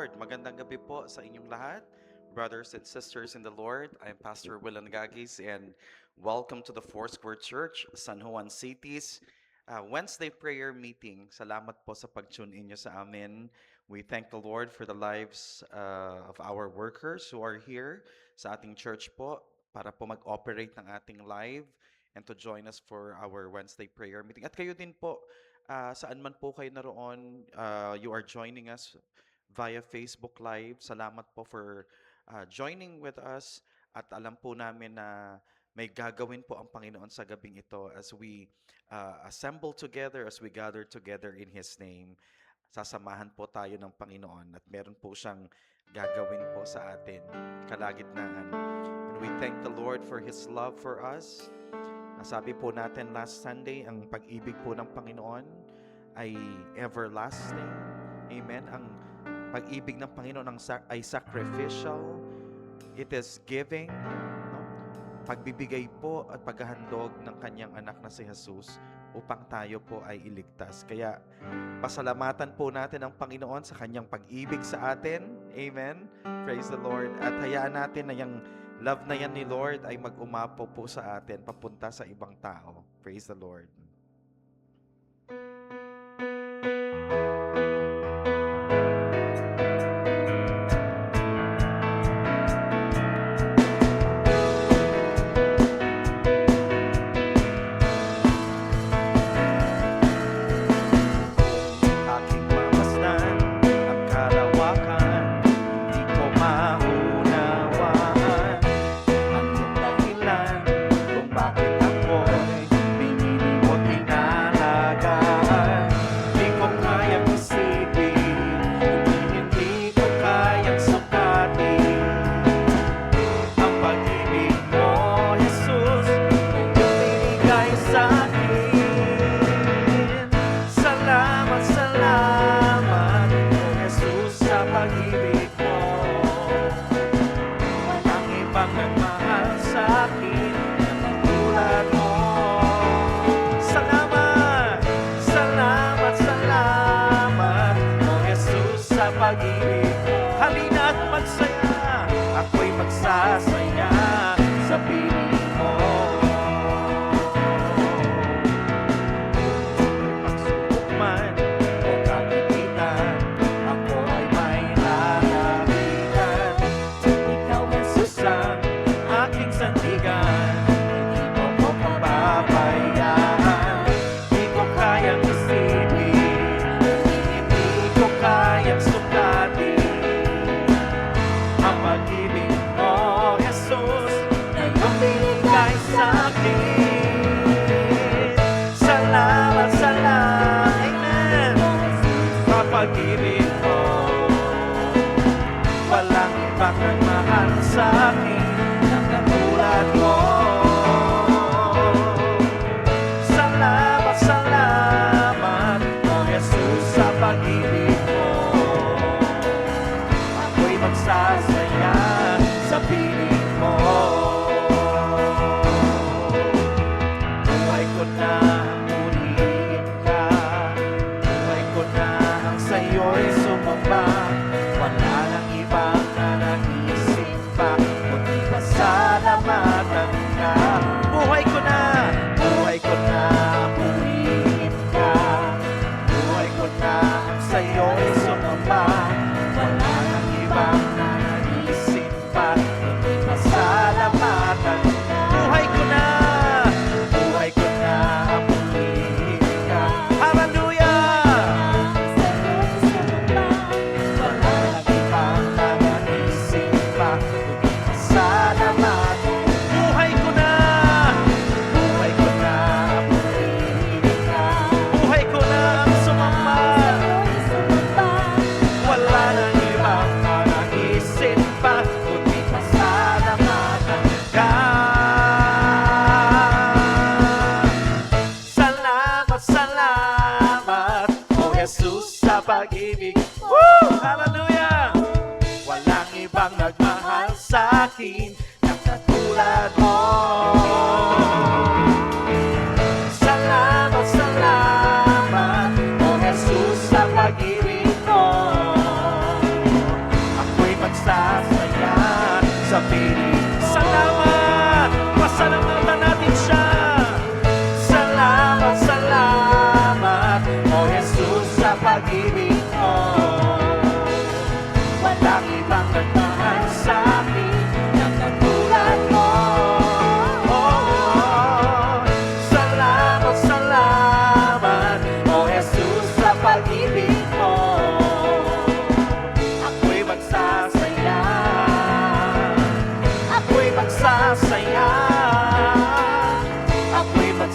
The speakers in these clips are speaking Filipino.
Lord. Magandang gabi po sa inyong lahat, brothers and sisters in the Lord. I'm Pastor Willan Gagis and welcome to the Foursquare Church, San Juan City's Wednesday prayer meeting. Salamat po sa pag-tune in nyo sa amin. We thank the Lord for the lives of our workers who are here sa ating church po para po mag-operate ng ating live and to join us for our Wednesday prayer meeting. At kayo din po, saan man po kayo naroon, you are joining us via Facebook Live. Salamat po for joining with us at alam po namin na may gagawin po ang Panginoon sa gabing ito as we assemble together, as we gather together in His name. Sasamahan po tayo ng Panginoon at meron po siyang gagawin po sa atin kalagitnaan. And we thank the Lord for His love for us. Nasabi po natin last Sunday, ang pag-ibig po ng Panginoon ay everlasting. Amen. Ang pag-ibig ng Panginoon ay sacrificial. It is giving. No? Pagbibigay po at paghahandog ng kanyang anak na si Jesus upang tayo po ay iligtas. Kaya pasalamatan po natin ang Panginoon sa kanyang pag-ibig sa atin. Amen. Praise the Lord. At hayaan natin na yung love na yan ni Lord ay mag-umapo po sa atin papunta sa ibang tao. Praise the Lord.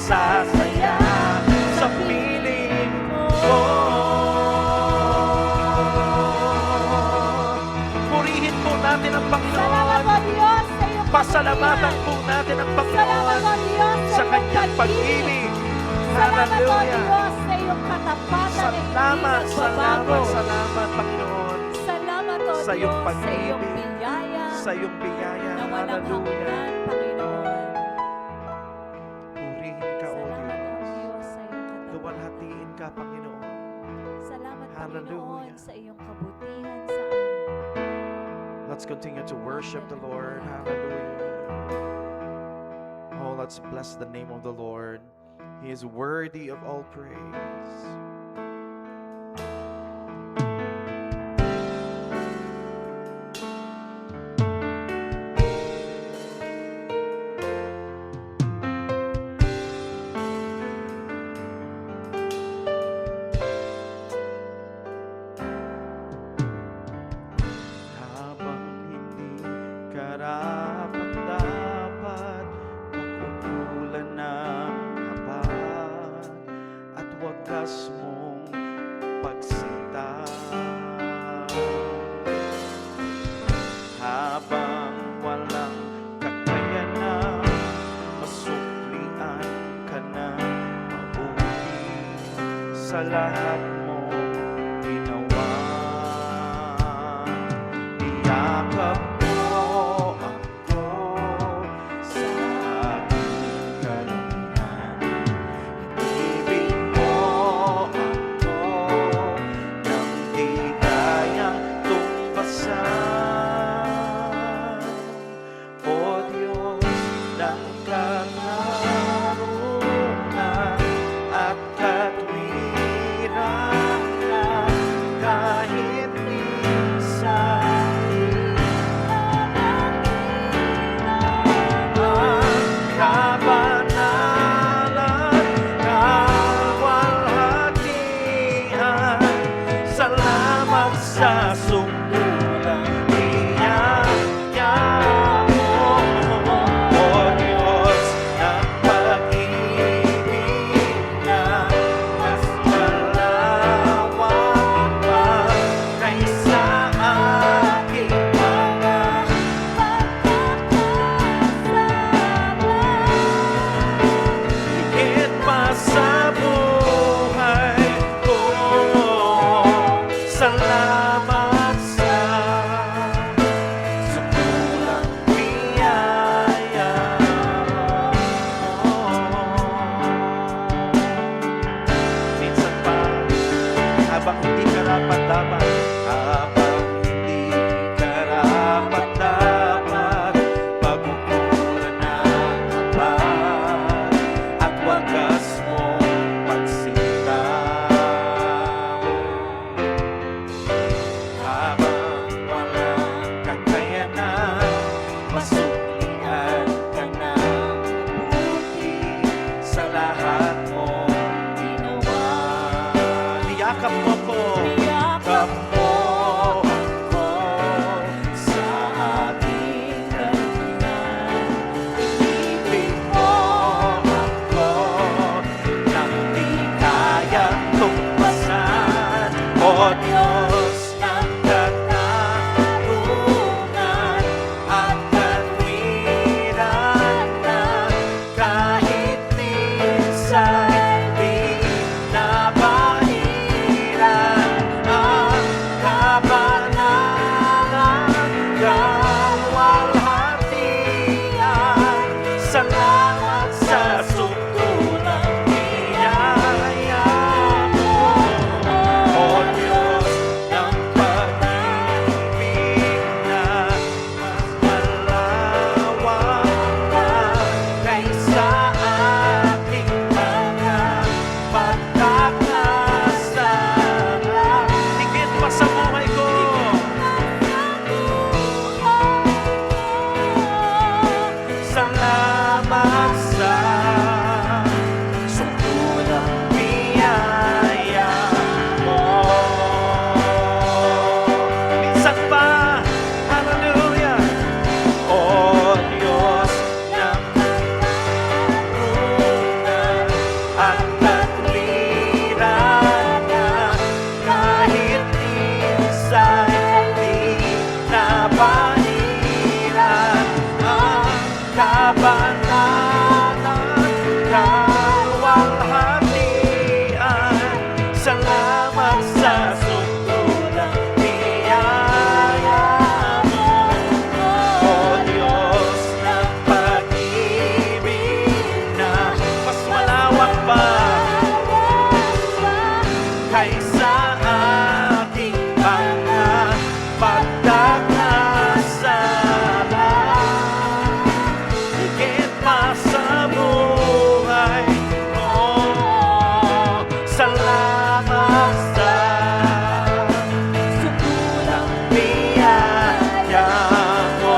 masasaya sa piling ko. Purihin po natin ang Salamat Panginoon. o Diyos sa iyong Pasalamatan kabutihan. po natin ang Salamat Panginoon o Diyos sa iyong kanyang pag-ibig. Salamat o Hallelujah. Diyos sa iyong katapatan na hindi Salamat, nagbabago. salamat, salamat, Panginoon, Salamat o sa iyong Diyos sa iyong pag-ibig, biyaya sa iyong biyaya. na walang Hallelujah. hanggan, Panginoon. Purihin ka, O Salamat o Diyos. Diyos sa iyong katapatan. Luwalhatiin ka, Panginoon. Salamat, Panginoon, Hallelujah. sa iyong kabutihan sa amin. Let's continue to worship the Lord. Hallelujah. Oh, let's bless the name of the Lord. He is worthy of all praise. Habang hindi karapat-dapat, pakukulan ng habag at wagas mong pagsinta. Habang walang kakayanan, masuklian ka na mabuti sa lahat mong ginawa. Niyakap mo ako sa aking kalanginan. Ibig mo ako nang di kayang tumbasan. O Diyos ng katarungan at katwiran na kahit minsan ang kabanalan, kawalhatian. Salamat sa sungkulang biyaya mo, O Diyos ng pag-ibig na mas malawak pa kaysa aking mga higit pa sa buhay ko. Salamat sa sungkulang biyaya mo. Minsan pa, habang hindi karapat-dapat, habang hindi karapat-dapat, pagkukulan ng habag at wagas mong pagsinta. Habang walang kakayanan, masuklian ka na mabuti sa lahat mong ginawa. Niyakap mo ko, Niyakap mo at katwiran na kahit minsan di napahiran ang kabanatan, kaluwalhatian. Salamat sa sukulang biyaya mo, O Diyos ng pag-ibig na mas malawak pa kaysa aking mga pagkakasala. Higit pa sa buhay ko, salamat sa sukulang biyaya mo.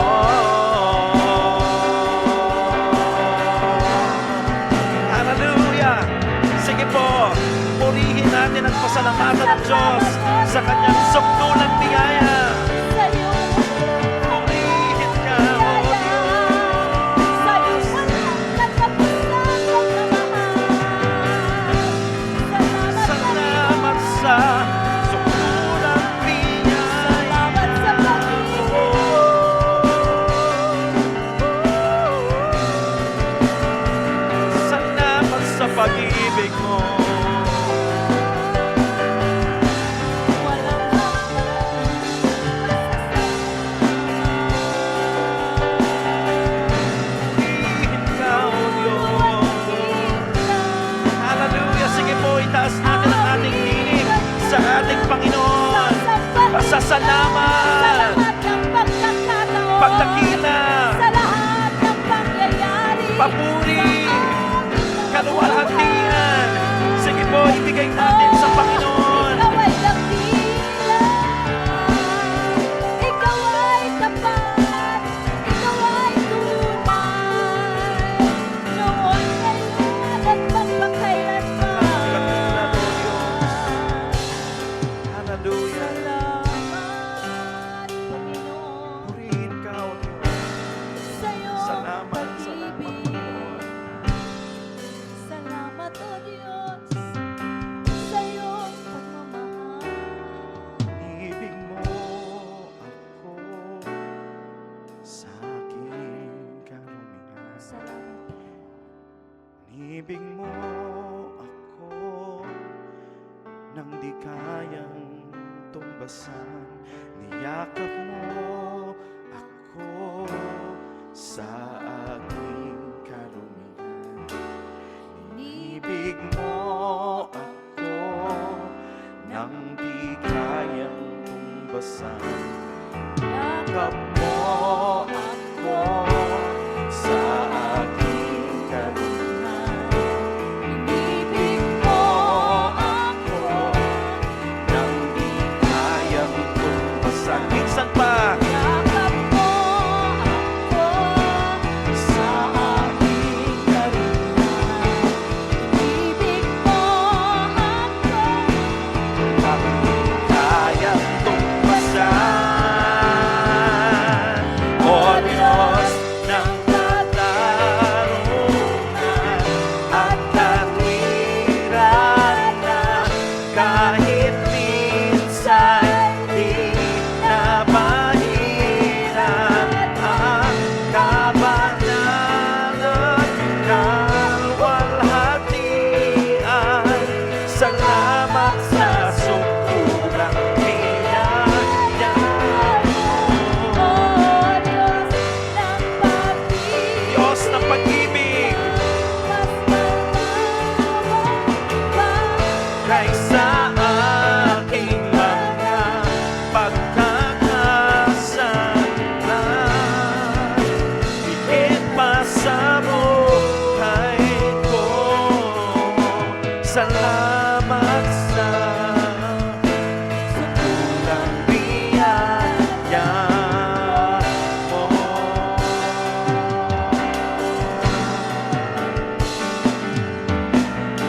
Hallelujah! Sige po, purihin natin at pasalamatan ng Diyos sa kanyang sukdulang biyaya. Purihin ka, O Diyos. Salamat sa sukdulang biyaya mo. Salamat sa pag-ibig mo. Purihin ka, O Diyos. Hallelujah! Sige po, itaas natin ang ating tinig sa ating Panginoon. Pasasalamat, pagdakila, papuri, kaluwalhatian. Sige po, ibigay natin sa Panginoon. Ikaw ay dakila, ikaw ay tapat, ikaw ay tunay, noon, ngayon, at magpakailanman. Hallelujah! Salamat, Panginoon, Purihin ka, O Diyos. sa iyong Salamat, pag-ibig. Panginoon. Salamat, O Diyos, sa iyong pagmamahal. Ibig mo ako sa aking karumihan. Salamat. Ibig mo ako nang di kayang tumbasan. Niyakap mo ako sa aking karumihan. Ibig mo ako nang di kayang tumbasan. Yakap mo ako sa aking karumihan. Ibig mo ako nang di kayang tumbasan. Minsan pa Yakap mo ako sa aking karumihan. ibig mo ako Pag di kayang tumbasan. O Diyos ng katarungan at katwiran na kahit minsan di napahiran ang kabanalan, kaluwalhatian. Salamat sa sukulang biyaya mo. Diyos ng pag-ibig, Diyos ng pag-ibig, mas malawak pa kaysa aking mga pagkakasala. Higit pa sa buhay ko, salamat sa sukulang biyaya mo.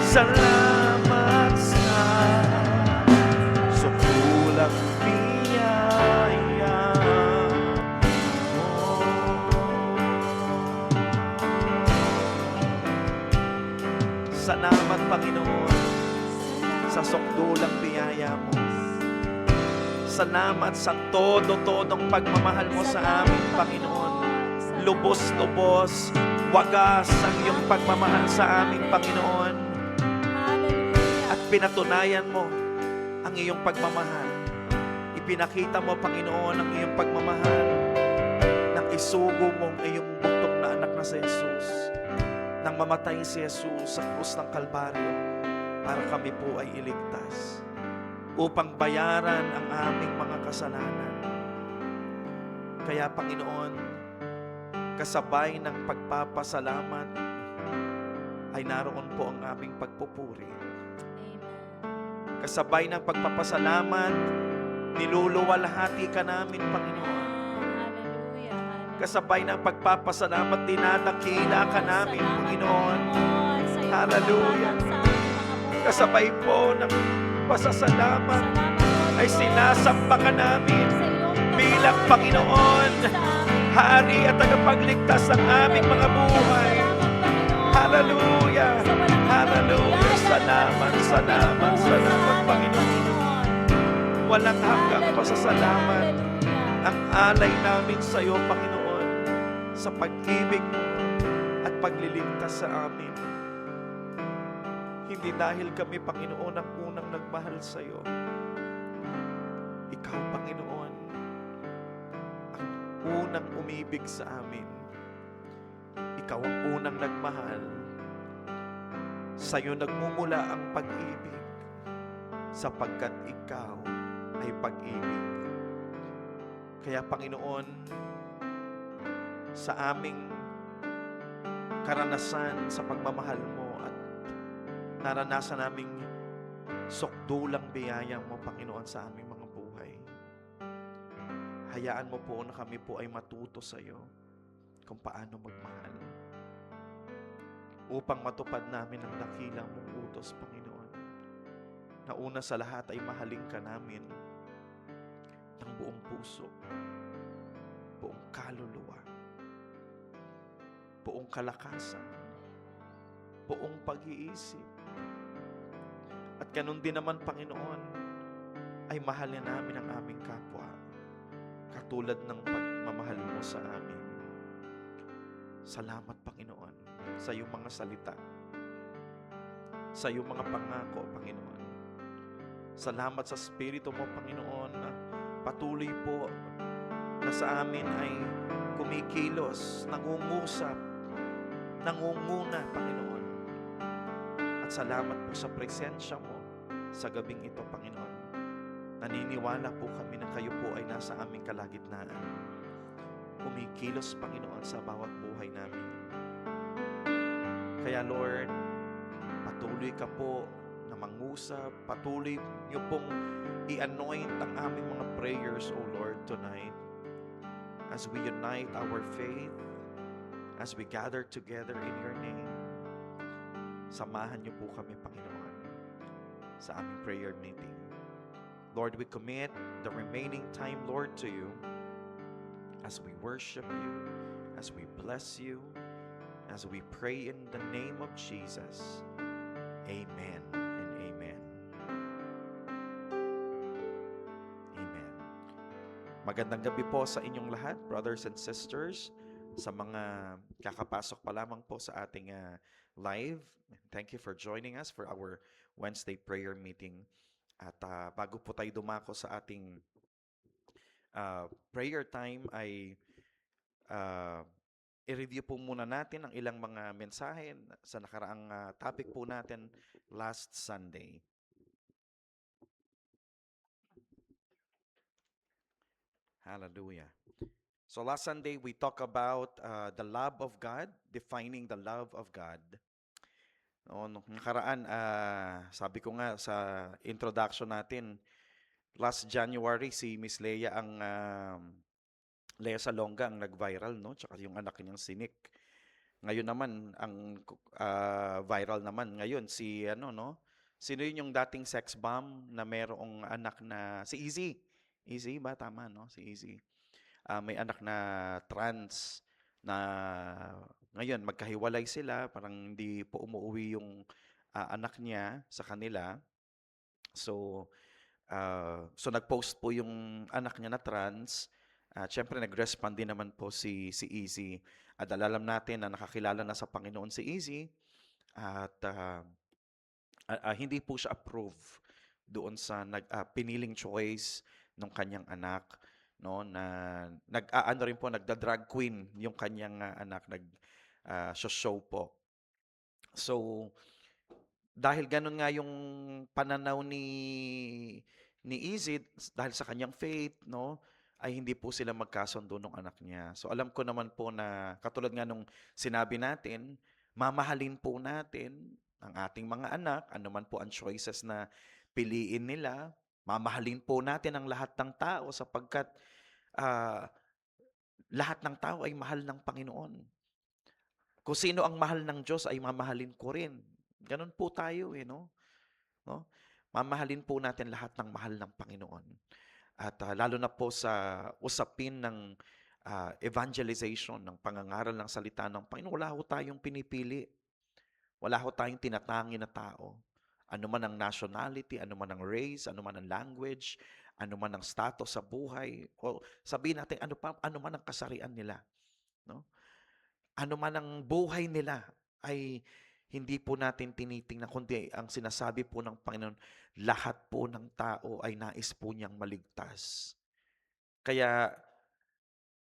Salamat sa sukulang biyaya mo. Salamat Salamat, Panginoon, sa sukdulang biyaya mo. Salamat sa todo-todong pagmamahal mo sa amin, Panginoon. Lubos-lubos, wagas ang iyong pagmamahal sa amin, Panginoon. At pinatunayan mo ang iyong pagmamahal. Ipinakita mo, Panginoon, ang iyong pagmamahal nang isugo mo ang iyong bugtong na anak na si Jesus. Nang mamatay si Jesus sa krus ng Kalbaryo para kami po ay iligtas. Upang bayaran ang aming mga kasalanan. Kaya, Panginoon, kasabay ng pagpapasalamat ay naroon po ang aming pagpupuri. Kasabay ng pagpapasalamat, niluluwalhati ka namin, Panginoon. Kasabay ng pagpapasalamat, dinadakila ka namin, Panginoon. Hallelujah. Kasabay po ng pasasalamat ay sinasamba ka namin bilang Panginoon, Hari at tagapagligtas ng aming mga buhay. Hallelujah! Hallelujah! Salamat, salamat, salamat, Panginoon. Walang hanggang pasasalamat ang alay namin sa iyo, Panginoon, sa pag-ibig mo at pagliligtas sa amin. Hindi dahil kami, Panginoon, ang unang nagmahal sa iyo. Ikaw, Panginoon, ang unang umibig sa amin. Ikaw ang unang nagmahal. Sa iyo nagmumula ang pag-ibig, sapagkat ikaw ay pag-ibig. Kaya, Panginoon, sa aming karanasan sa pagmamahal mo, naranasan naming sukdulang biyaya mo, Panginoon, sa aming mga buhay. Hayaan mo po na kami po ay matuto sa iyo kung paano magmahal. Upang matupad namin ang dakilang mong utos, Panginoon. Na una sa lahat ay mahalin ka namin ng buong puso, buong kaluluwa, buong kalakasan, buong pag-iisip. At ganun din naman, Panginoon, ay mahalin namin ang aming kapwa, katulad ng pagmamahal mo sa amin. Salamat, Panginoon, sa iyong mga salita, sa iyong mga pangako, Panginoon. Salamat sa Espiritu mo, Panginoon, na patuloy po na sa amin ay kumikilos, nangungusap, nangunguna, Panginoon. Salamat po sa presensya mo sa gabing ito, Panginoon. Naniniwala po kami na kayo po ay nasa aming kalagitnaan. Kumikilos, Panginoon, sa bawat buhay namin. Kaya, Lord, patuloy ka po na mangusap, patuloy niyo pong i-anoint ang aming mga prayers, O Lord, tonight. As we unite our faith, as we gather together in your name. Samahan niyo po kami, Panginoon, sa aming prayer meeting. Lord, we commit the remaining time, Lord, to you as we worship you, as we bless you, as we pray in the name of Jesus. Amen and amen. Amen. Magandang gabi po sa inyong lahat, brothers and sisters, sa mga kakapasok pa lamang po sa ating live. Thank you for joining us for our Wednesday prayer meeting. At bago po tayo dumako sa ating prayer time ay i-review po muna natin ang ilang mga mensahe sa nakaraang topic po natin last Sunday. Hallelujah. So last Sunday we talked about the love of God, defining the love of God. Nung nakaraan, sabi ko nga sa introduction natin, last January si Miss Leia ang Lea Salonga ang nag-viral, no? Tsaka yung anak niyang si Nick. Ngayon naman ang viral naman ngayon si Sino yun yung dating sex bomb na merong anak na si Easy. Easy ba tama, no? Si Easy. May anak na trans na ngayon magkahiwalay sila, parang hindi po umuwi yung anak niya sa kanila. So, so nag-post po yung anak niya na trans. At syempre nag-respond din naman po si Easy. At alam natin na nakakilala na sa Panginoon si Easy. At hindi po siya approve doon sa piniling choice ng kanyang anak, no, na nag-aano rin po, nagda-drag queen yung kanyang anak, show po. So dahil gano'n nga yung pananaw ni Easy dahil sa kanyang faith, 'no, ay hindi po sila magkasundo nung anak niya. So alam ko naman po na katulad nga nung sinabi natin, mamahalin po natin ang ating mga anak, ano man po ang choices na piliin nila. Mamahalin po natin ang lahat ng tao sapagkat, ah, lahat ng tao ay mahal ng Panginoon. Kung sino ang mahal ng Diyos ay mamahalin ko rin. Gano'n po tayo, 'no? Mamahalin po natin lahat ng mahal ng Panginoon. At lalo na po sa usapin ng evangelization, ng pangangaral ng salita ng Panginoon, wala ho tayong pinipili. Wala ho tayong tinatangi na tao. Ano man ang nationality, ano man ang race, ano man ang language, ano man ang status sa buhay, o sabihin natin ano man ang kasarian nila, 'no? Ano man ang buhay nila ay hindi po natin tinitingnan, kundi ang sinasabi po ng Panginoon, lahat po ng tao ay nais po niyang maligtas. Kaya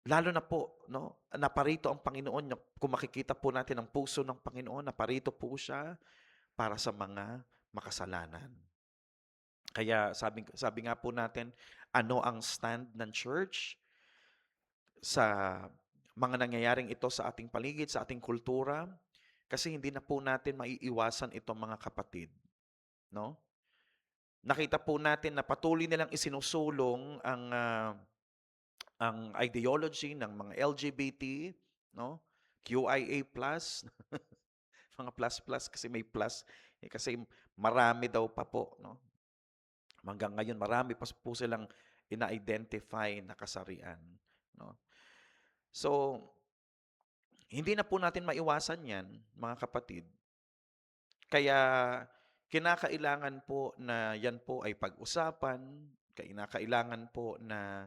lalo na po, 'no, naparito ang Panginoon niya, kung makikita po natin ang puso ng Panginoon, naparito po siya para sa mga makasalanan. Kaya sabi nga po natin, ano ang stand ng church sa mga nangyayaring ito sa ating paligid, sa ating kultura? Kasi hindi na po natin maiiwasan itong mga kapatid, 'no? Nakita po natin na patuloy nilang isinusulong ang ideology ng mga LGBT, 'no? QIA+, mga plus kasi may plus, kasi marami daw pa po, 'no? Hanggang ngayon marami pa po silang ina-identify na kasarian, 'no? So, hindi na po natin maiwasan 'yan, mga kapatid. Kaya kinakailangan po na 'yan po ay pag-usapan, kinakailangan po na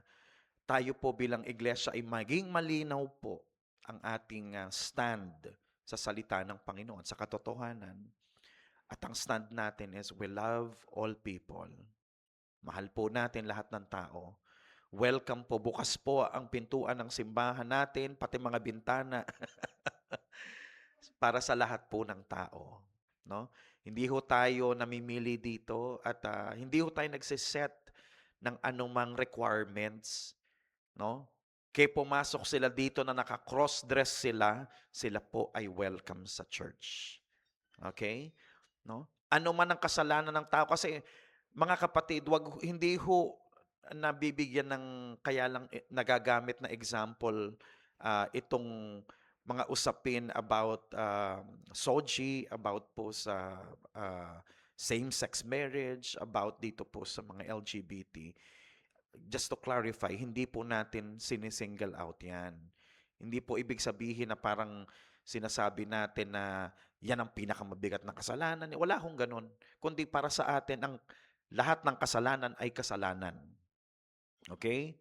tayo po bilang iglesia ay maging malinaw po ang ating stand sa salita ng Panginoon, sa katotohanan. At ang stand natin is we love all people. Mahal po natin lahat ng tao. Welcome po, bukas po ang pintuan ng simbahan natin, pati mga bintana para sa lahat po ng tao, 'no? Hindi ho tayo namimili dito at hindi ho tayo nagse-set ng anumang requirements, 'no? Kaya pumasok sila dito na naka-cross-dress sila, sila po ay welcome sa church. Okay? 'No? Ano man ang kasalanan ng tao, kasi mga kapatid, hindi ho nabibigyan ng, kaya lang nagagamit na example itong mga usapin about SOGI, about po sa same-sex marriage, about dito po sa mga LGBT. Just to clarify, hindi po natin sinisingle out yan. Hindi po ibig sabihin na parang sinasabi natin na yan ang pinakamabigat na kasalanan. Wala hong ganun. Kundi para sa atin, ang lahat ng kasalanan ay kasalanan. Okay?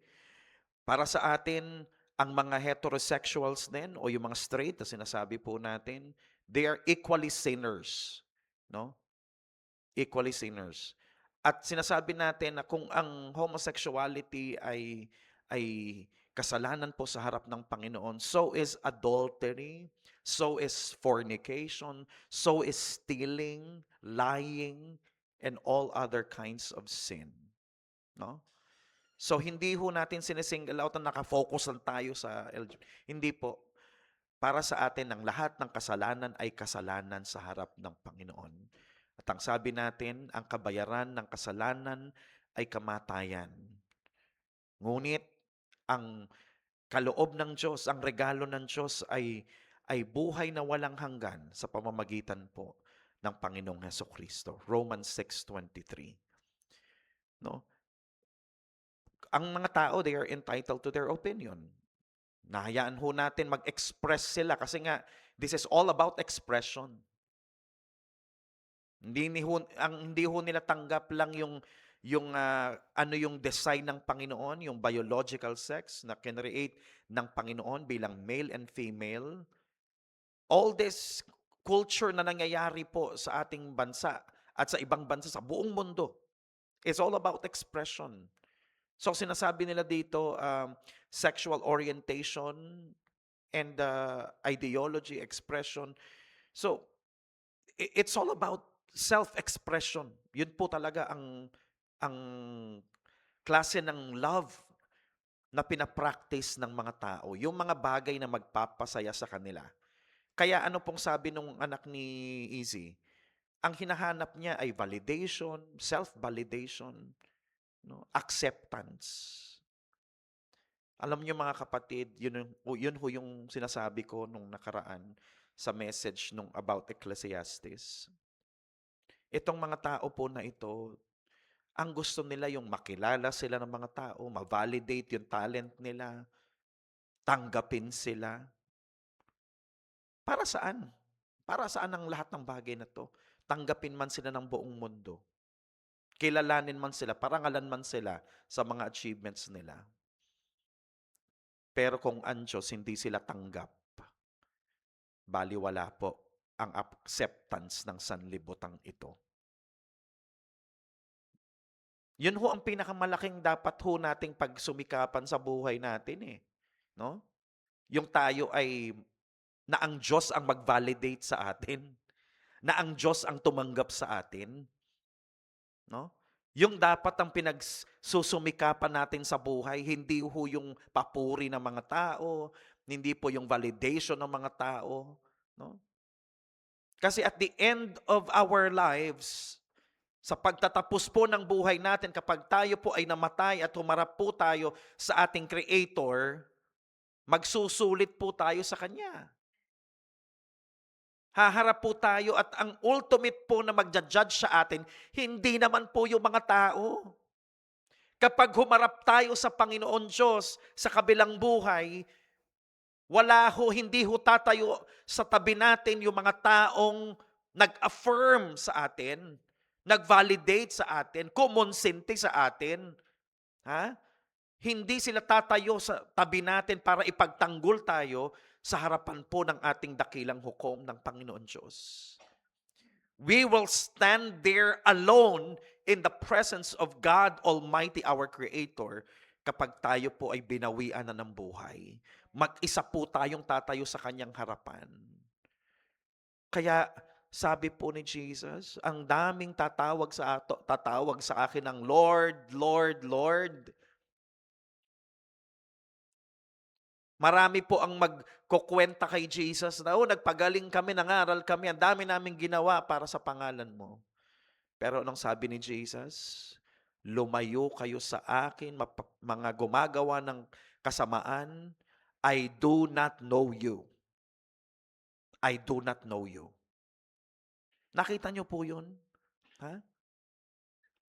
Para sa atin, ang mga heterosexuals din o yung mga straight na sinasabi po natin, they are equally sinners. No? Equally sinners. At sinasabi natin na kung ang homosexuality ay kasalanan po sa harap ng Panginoon, so is adultery, so is fornication, so is stealing, lying, and all other kinds of sin, 'no? So hindi ho natin sinisingle out na naka-focus lang tayo sa LGBT. Hindi po. Para sa atin, ang lahat ng kasalanan ay kasalanan sa harap ng Panginoon. At ang sabi natin, ang kabayaran ng kasalanan ay kamatayan. Ngunit ang kaloob ng Diyos, ang regalo ng Diyos ay buhay na walang hanggan sa pamamagitan po ng Panginoong Hesukristo. Romans 6:23. No? Ang mga tao, they are entitled to their opinion. Nahayaan ho natin mag-express sila kasi nga, this is all about expression. Hindi ho nila tanggap lang ano yung design ng Panginoon, yung biological sex na kinreate ng Panginoon bilang male and female. All this culture na nangyayari po sa ating bansa at sa ibang bansa sa buong mundo is all about expression. So sinasabi nila dito, sexual orientation and ideology, expression. So it's all about self-expression. Yun po talaga ang klase ng love na pinapractice ng mga tao. Yung mga bagay na magpapasaya sa kanila. Kaya ano pong sabi nung anak ni Easy? Ang hinahanap niya ay validation, self-validation, no? Acceptance. Alam niyo mga kapatid, yun ho yung sinasabi ko nung nakaraan sa message nung about Ecclesiastes. Itong mga tao po na ito, ang gusto nila yung makilala sila ng mga tao, ma-validate yung talent nila, tanggapin sila. Para saan? Para saan ang lahat ng bagay na to? Tanggapin man sila ng buong mundo. Kilalanin man sila, parangalan man sila sa mga achievements nila. Pero kung ang Diyos hindi sila tanggap, baliwala po ang acceptance ng sanlibutan ito. Yun ho ang pinakamalaking dapat ho nating pagsumikapan sa buhay natin eh. No? Yung tayo ay na ang Diyos ang mag-validate sa atin, na ang Diyos ang tumanggap sa atin, no? Yung dapat ang pinagsusumikapan natin sa buhay, hindi ho yung papuri ng mga tao, hindi po yung validation ng mga tao, no? Kasi at the end of our lives, sa pagtatapos po ng buhay natin, kapag tayo po ay namatay at humarap po tayo sa ating Creator, magsusulit po tayo sa Kanya. Haharap po tayo at ang ultimate po na magja-judge sa atin, hindi naman po yung mga tao. Kapag humarap tayo sa Panginoon Diyos sa kabilang buhay, hindi ho tatayo sa tabi natin yung mga taong nag-affirm sa atin, nag-validate sa atin, kumonsente sa atin. Ha? Hindi sila tatayo sa tabi natin para ipagtanggol tayo sa harapan po ng ating dakilang hukom ng Panginoon Diyos. We will stand there alone in the presence of God Almighty, our Creator, kapag tayo po ay binawian na ng buhay. Mag-isa po tayong tatayo sa kanyang harapan. Kaya sabi po ni Jesus, ang daming tatawag sa akin ng Lord, Lord, Lord. Marami po ang magkukwenta kay Jesus na, nagpagaling kami, nangaral kami, ang dami naming ginawa para sa pangalan mo. Pero anong sabi ni Jesus? Lumayo kayo sa akin, mga gumagawa ng kasamaan, I do not know you. I do not know you. Nakita niyo po yun? Ha?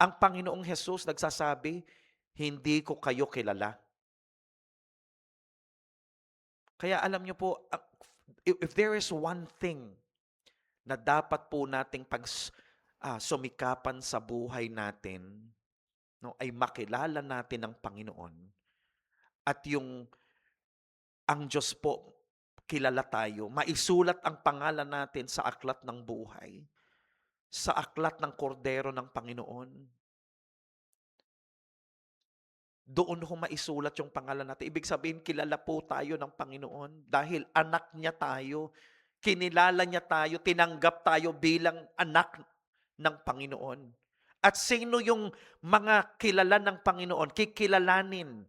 Ang Panginoong Jesus nagsasabi, hindi ko kayo kilala. Kaya alam niyo po, if there is one thing na dapat po nating sumikapan sa buhay natin, no, ay makilala natin ang Panginoon. At ang Diyos po, kilala tayo. Maisulat ang pangalan natin sa aklat ng buhay. Sa aklat ng kordero ng Panginoon. Doon ho maisulat yung pangalan natin. Ibig sabihin, kilala po tayo ng Panginoon dahil anak niya tayo. Kinilala niya tayo, tinanggap tayo bilang anak ng Panginoon. At sino yung mga kilala ng Panginoon? Kikilalanin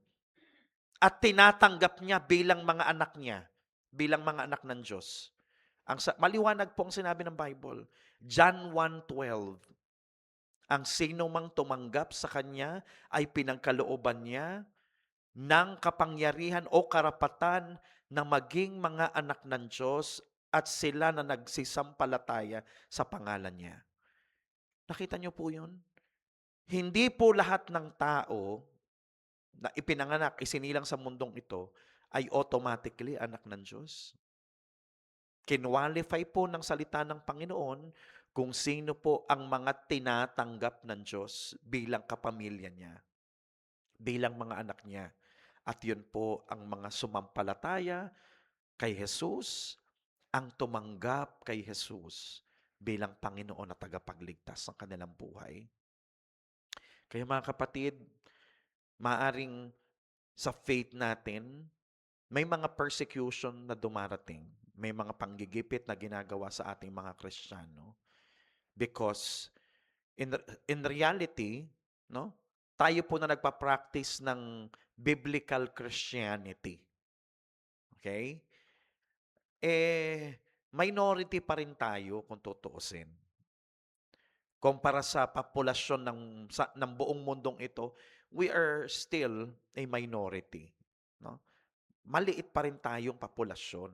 at tinatanggap niya bilang mga anak niya, bilang mga anak ng Diyos. Maliwanag po ang sinabi ng Bible. John 1:12. Ang sino mang tumanggap sa Kanya ay pinangkalooban niya ng kapangyarihan o karapatan na maging mga anak ng Diyos at sila na nagsisampalataya sa pangalan niya. Nakita niyo po yun? Hindi po lahat ng tao na ipinanganak, isinilang sa mundong ito, ay automatically anak ng Diyos. Kinwalify po ng salita ng Panginoon kung sino po ang mga tinatanggap ng Diyos bilang kapamilya niya, bilang mga anak niya. At yun po ang mga sumampalataya kay Jesus, ang tumanggap kay Jesus bilang Panginoon at tagapagligtas ng kanilang buhay. Kaya mga kapatid, maaring sa faith natin, may mga persecution na dumarating. May mga panggigipit na ginagawa sa ating mga Kristiyano. Because in reality, no, tayo po na nagpa-practice ng biblical Christianity. Okay? Minority pa rin tayo kung tutuusin. Kumpara sa populasyon ng buong mundong ito, we are still a minority. No? Maliit pa rin tayong populasyon.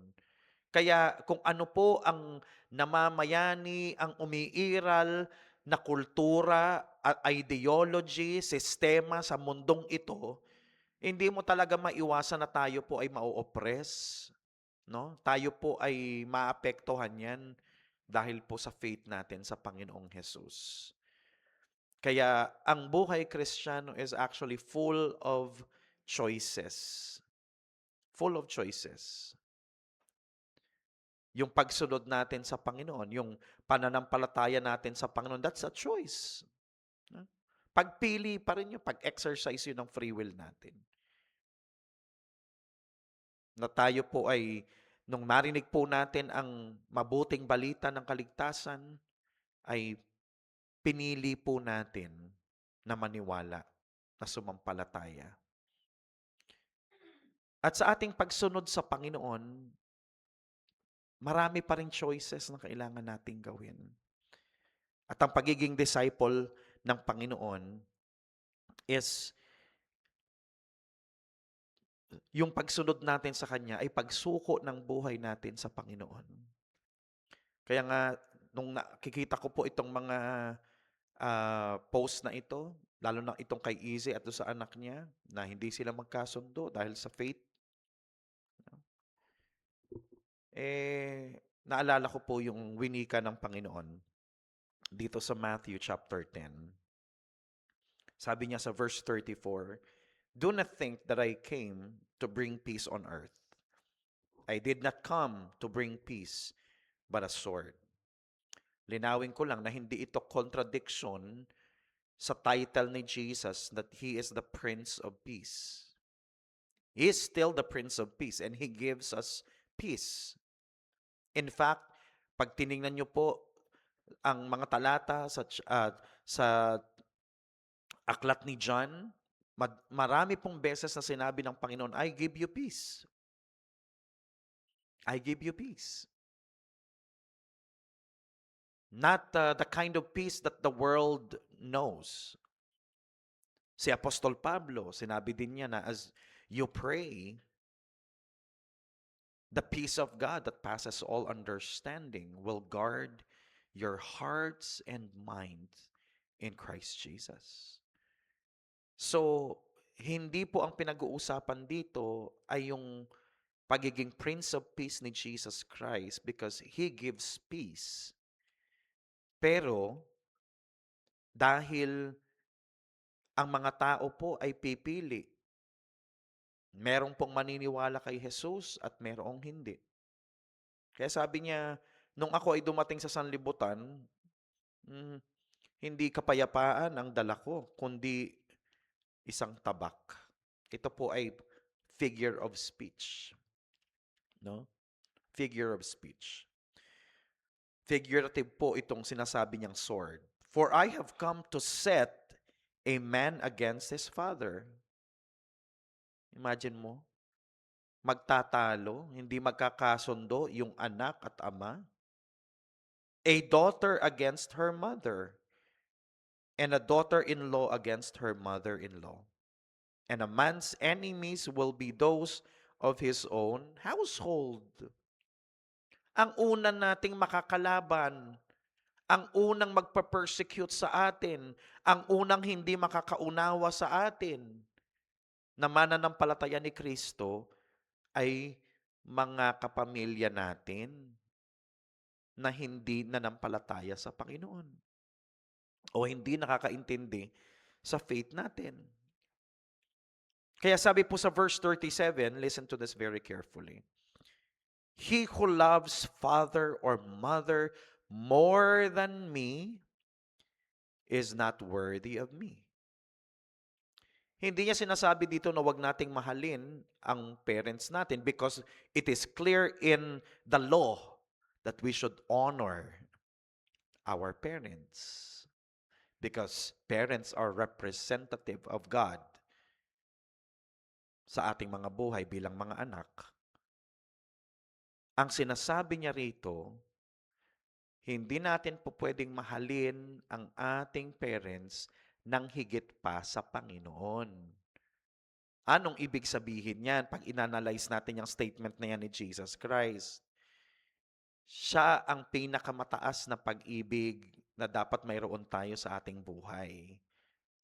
Kaya kung ano po ang namamayani, ang umiiral na kultura, ideology, sistema sa mundong ito, hindi mo talaga maiwasan na tayo po ay ma-oppress. No? Tayo po ay maapektuhan yan dahil po sa faith natin sa Panginoong Jesus. Kaya ang buhay Kristiyano is actually full of choices. Full of choices. Yung pagsunod natin sa Panginoon, yung pananampalataya natin sa Panginoon, that's a choice. No? Pagpili pa rin yun, pag-exercise yun ng free will natin. Na tayo po ay, nung marinig po natin ang mabuting balita ng kaligtasan, ay pinili po natin na maniwala, na sumampalataya. At sa ating pagsunod sa Panginoon, marami pa rin choices na kailangan nating gawin. At ang pagiging disciple ng Panginoon is yung pagsunod natin sa Kanya ay pagsuko ng buhay natin sa Panginoon. Kaya nga, nung nakikita ko po itong mga post na ito, lalo na itong kay Izzy at sa anak niya, na hindi sila magkasundo dahil sa faith, naalala ko po yung winika ng Panginoon dito sa Matthew chapter 10. Sabi niya sa verse 34, "Do not think that I came to bring peace on earth. I did not come to bring peace, but a sword." Linawin ko lang na hindi ito contradiction sa title ni Jesus that He is the Prince of Peace. He is still the Prince of Peace and He gives us peace. In fact, pag tiningnan niyo po ang mga talata sa aklat ni John, marami pong beses na sinabi ng Panginoon, I give you peace. I give you peace. Not the kind of peace that the world knows. Si Apostol Pablo, sinabi din niya na as you pray, the peace of God that passes all understanding will guard your hearts and minds in Christ Jesus. So, hindi po ang pinag-uusapan dito ay yung pagiging Prince of Peace ni Jesus Christ because He gives peace. Pero, dahil ang mga tao po ay pipili, merong pong maniniwala kay Jesus at merong hindi. Kaya sabi niya, nung ako ay dumating sa sanlibutan, hindi kapayapaan ang dala ko, kundi isang tabak. Ito po ay figure of speech. No? Figure of speech. Figurative po itong sinasabi niyang sword. For I have come to set a man against his father. Imagine mo, magtatalo, hindi magkakasundo yung anak at ama. A daughter against her mother, and a daughter-in-law against her mother-in-law. And a man's enemies will be those of his own household. Ang unang nating makakalaban, ang unang magpa-persecute sa atin, ang unang hindi makakaunawa sa atin, na mananampalataya ni Kristo, ay mga kapamilya natin. na hindi nanampalataya sa Panginoon o hindi nakakaintindi sa faith natin. Kaya sabi po sa verse 37, listen to this very carefully. He who loves father or mother more than me is not worthy of me. Hindi niya sinasabi dito na wag nating mahalin ang parents natin because it is clear in the law that we should honor our parents. Because parents are representative of God sa ating mga buhay bilang mga anak. Ang sinasabi niya rito, hindi natin po pwedeng mahalin ang ating parents ng higit pa sa Panginoon. Anong ibig sabihin yan pag inanalyze natin yung statement na yan ni Jesus Christ? Siya ang pinakamataas na pag-ibig na dapat mayroon tayo sa ating buhay.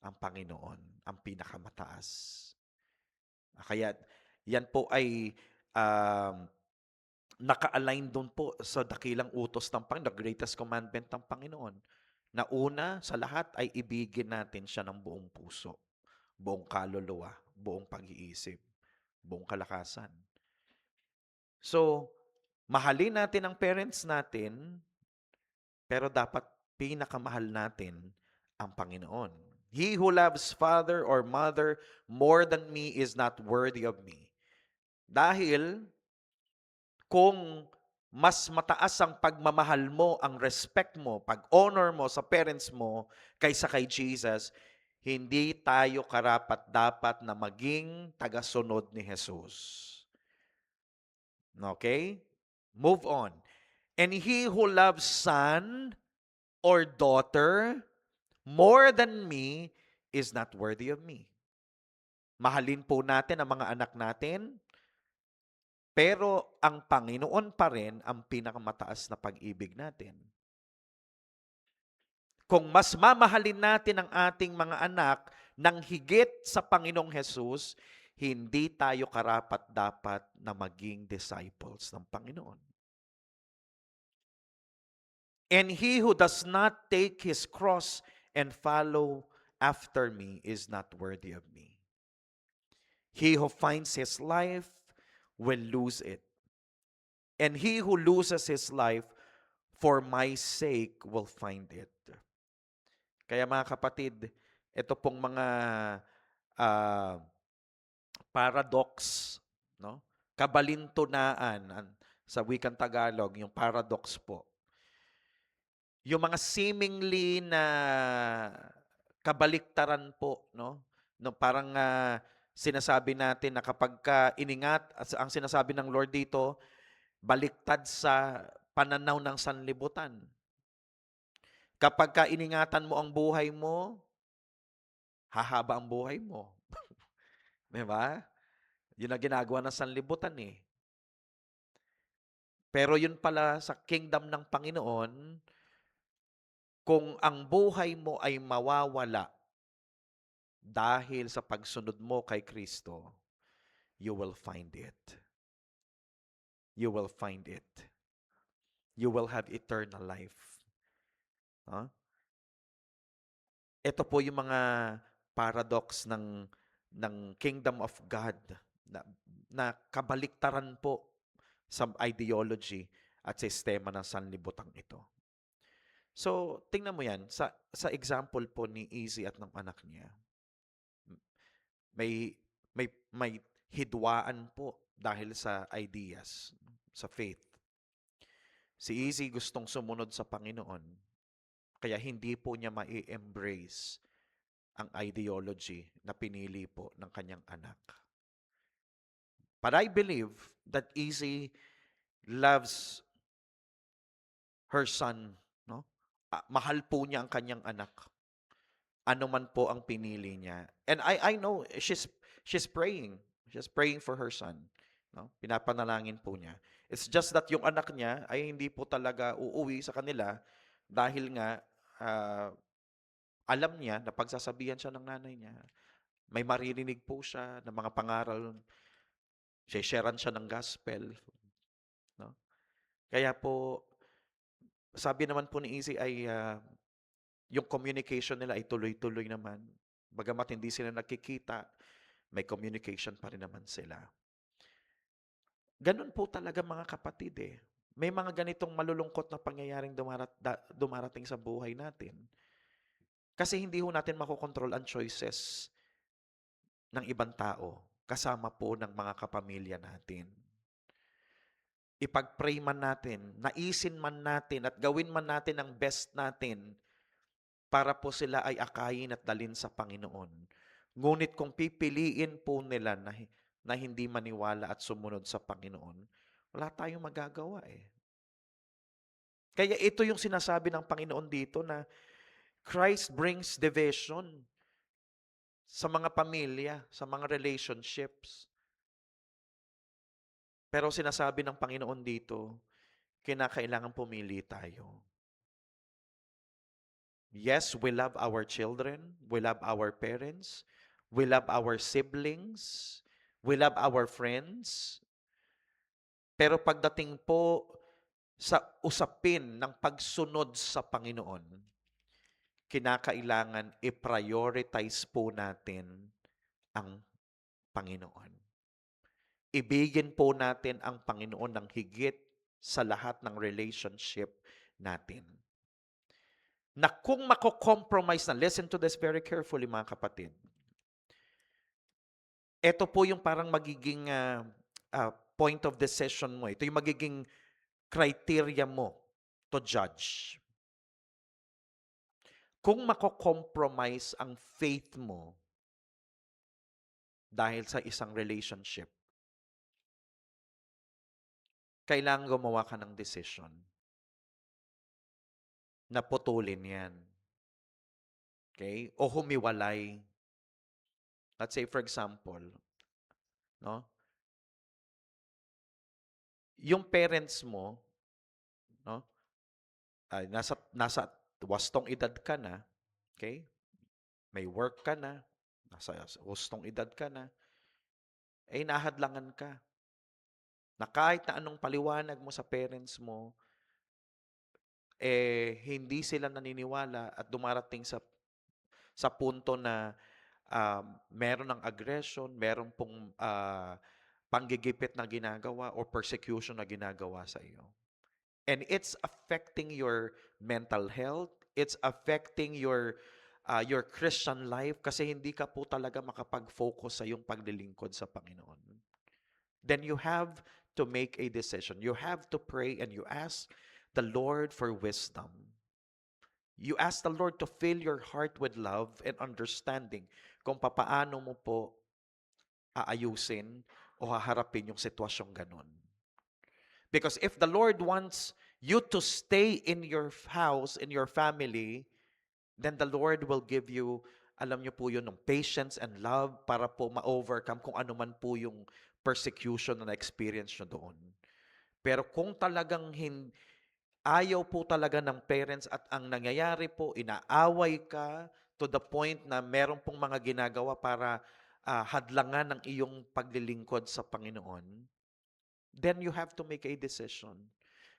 Ang Panginoon, ang pinakamataas. Kaya yan po ay naka-align doon po sa dakilang utos ng Panginoon, the greatest commandment ng Panginoon. Na una sa lahat ay ibigin natin siya ng buong puso, buong kaluluwa, buong pag-iisip, buong kalakasan. So, mahalin natin ang parents natin, pero dapat pinakamahal natin ang Panginoon. He who loves father or mother more than me is not worthy of me. Dahil kung mas mataas ang pagmamahal mo, ang respect mo, pag-honor mo sa parents mo kaysa kay Jesus, hindi tayo karapat-dapat na maging tagasunod ni Jesus. Okay? Move on. And he who loves son or daughter more than me is not worthy of me. Mahalin po natin ang mga anak natin, pero ang Panginoon pa rin ang pinakamataas na pag-ibig natin. Kung mas mamahalin natin ang ating mga anak ng higit sa Panginoong Hesus, hindi tayo karapat-dapat na maging disciples ng Panginoon. And he who does not take his cross and follow after me is not worthy of me. He who finds his life will lose it. And he who loses his life for my sake will find it. Kaya mga kapatid, ito pong mga paradox, no? Kabalintunaan sa wikang Tagalog, yung paradox po. Yung mga seemingly na kabaliktaran po, no? No, parang sinasabi natin na kapag ka iningat, ang sinasabi ng Lord dito, baliktad sa pananaw ng sanlibutan. Kapag ka iningatan mo ang buhay mo, hahaba ang buhay mo. Di ba? Yun ang ginagawa ng sanlibutan eh. Pero yun pala sa kingdom ng Panginoon, kung ang buhay mo ay mawawala dahil sa pagsunod mo kay Kristo, you will find it. You will find it. You will have eternal life. Huh? Ito po yung mga paradox ng kingdom of God na kabaliktaran po sa ideology at sistema ng sanlibutan ito. So, tingnan mo yan. Sa example po ni Easy at ng anak niya, may hidwaan po dahil sa ideas, sa faith. Si Easy gustong sumunod sa Panginoon, kaya hindi po niya mai-embrace ang ideology na pinili po ng kanyang anak. But I believe that Easy loves her son, no? Mahal po niya ang kanyang anak. Ano man po ang pinili niya. And I know she's praying. She's praying for her son, no? Pinapanalangin po niya. It's just that yung anak niya ay hindi po talaga uuwi sa kanila dahil nga alam niya na pagsasabihan siya ng nanay niya. May maririnig po siya ng mga pangaral. Sharean siya ng gospel. No? Kaya po, Sabi naman po ni Easy ay yung communication nila ay tuloy-tuloy naman. Bagamat hindi sila nagkikita, may communication pa rin naman sila. Ganun po talaga mga kapatid eh. May mga ganitong malulungkot na pangyayaring dumarating sa buhay natin. Kasi hindi ho natin makokontrol ang choices ng ibang tao, kasama po ng mga kapamilya natin. Ipag-pray man natin, naisin man natin at gawin man natin ang best natin para po sila ay akayin at dalin sa Panginoon. Ngunit kung pipiliin po nila na hindi maniwala at sumunod sa Panginoon, wala tayong magagawa eh. Kaya ito yung sinasabi ng Panginoon dito na Christ brings division sa mga pamilya, sa mga relationships. Pero sinasabi ng Panginoon dito, kinakailangan pumili tayo. Yes, we love our children, we love our parents, we love our siblings, we love our friends. Pero pagdating po sa usapin ng pagsunod sa Panginoon, kinakailangan i-prioritize po natin ang Panginoon. Ibigin po natin ang Panginoon ng higit sa lahat ng relationship natin. Na kung mako-compromise na, listen to this very carefully mga kapatid. Ito po yung parang magiging point of decision mo. Ito yung magiging criteria mo to judge. Kung mako-compromise ang faith mo dahil sa isang relationship, kailangan gumawa ka ng decision na putulin yan. Okay? O humiwalay. Let's say for example, no? Yung parents mo, no? Ay, nasa wastong edad ka na, okay? May work ka na, nasa wastong edad ka na, eh nahadlangan ka. Na kahit na anong paliwanag mo sa parents mo, eh hindi sila naniniwala at dumarating sa punto na meron ng aggression, meron pong panggigipit na ginagawa or persecution na ginagawa sa iyo. And it's affecting your mental health, it's affecting your Christian life kasi hindi ka po talaga makapag-focus sa iyong paglilingkod sa Panginoon. Then you have to make a decision. You have to pray and you ask the Lord for wisdom. You ask the Lord to fill your heart with love and understanding kung papaano mo po aayusin o haharapin yung sitwasyong ganun. Because if the Lord wants you to stay in your house, in your family, then the Lord will give you, alam niyo po yun, ng patience and love para po ma-overcome kung ano man po yung persecution na na-experience nyo doon. Pero kung talagang ayaw po talaga ng parents at ang nangyayari po, inaaway ka to the point na meron pong mga ginagawa para hadlangan ng iyong paglilingkod sa Panginoon, then you have to make a decision.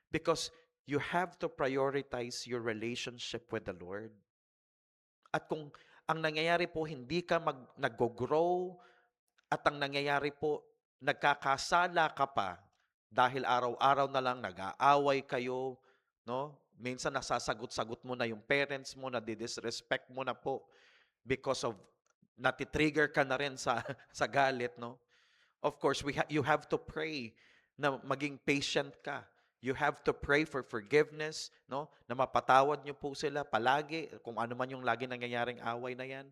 Because you have to prioritize your relationship with the Lord. At kung ang nangyayari po, hindi ka nag-grow at ang nangyayari po, nagkakasala ka pa dahil araw-araw na lang nag-aaway kayo, no? Minsan nasasagot-sagot mo na yung parents mo, na disrespect mo na po because of natitrigger ka na rin sa sa galit, no? Of course, you have to pray na maging patient ka. You have to pray for forgiveness, no? Na mapatawad niyo po sila palagi kung ano man yung lagi nangyayaring away na yan.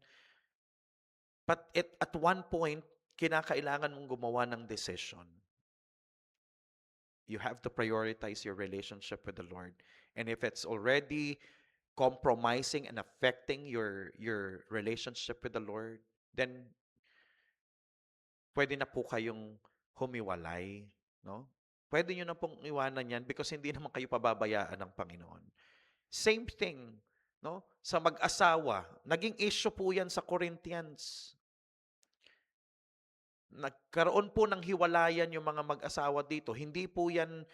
But at one point, kinakailangan mong gumawa ng decision. You have to prioritize your relationship with the Lord. And if it's already compromising and affecting your relationship with the Lord, then pwede na po kayong humiwalay, no? Pwede nyo na pong iwanan yan because hindi naman kayo pababayaan ng Panginoon. Same thing, no? Sa mag-asawa, naging issue po yan sa Corinthians. Nagkaroon po ng hiwalayan yung mga mag-asawa dito. Hindi po yan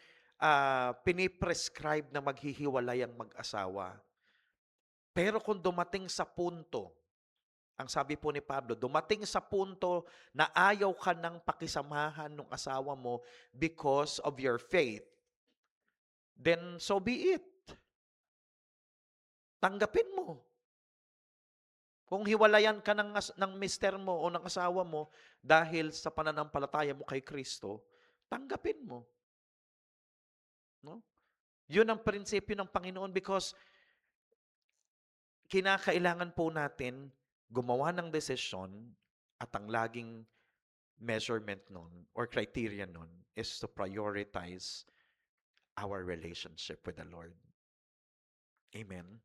piniprescribe na maghihiwalay ang mag-asawa. Pero kung dumating sa punto, ang sabi po ni Pablo, dumating sa punto na ayaw ka ng pakisamahan ng asawa mo because of your faith, then so be it. Tanggapin mo. Kung hiwalayan ka ng mister mo o ng asawa mo dahil sa pananampalataya mo kay Kristo, tanggapin mo. No? Yun ang prinsipyo ng Panginoon because kinakailangan po natin gumawa ng desisyon at ang laging measurement nun or criteria nun is to prioritize our relationship with the Lord. Amen?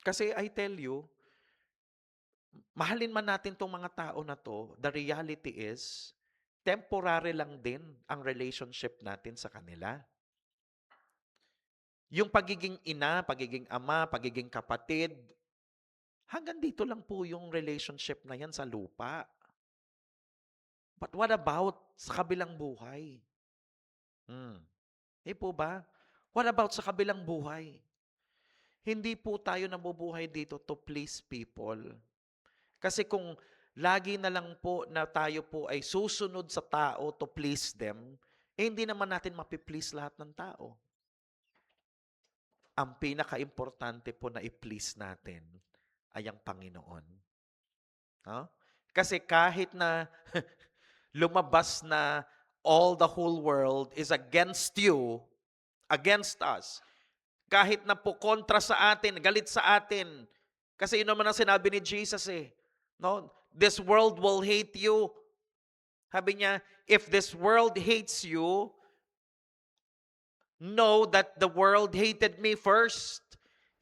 Kasi I tell you, mahalin man natin tong mga tao na to, the reality is, temporary lang din ang relationship natin sa kanila. Yung pagiging ina, pagiging ama, pagiging kapatid, hanggang dito lang po yung relationship na yan sa lupa. But what about sa kabilang buhay? Po ba? What about sa kabilang buhay? Hindi po tayo nabubuhay dito to please people. Kasi kung lagi na lang po na tayo po ay susunod sa tao to please them, hindi naman natin mapiplease lahat ng tao. Ang pinaka-importante po na i-please natin ay ang Panginoon. No? Kasi kahit na lumabas na all the whole world is against you, against us, kahit na po kontra sa atin, galit sa atin, kasi yun naman ang sinabi ni Jesus no? This world will hate you. Sabi niya, if this world hates you, know that the world hated me first.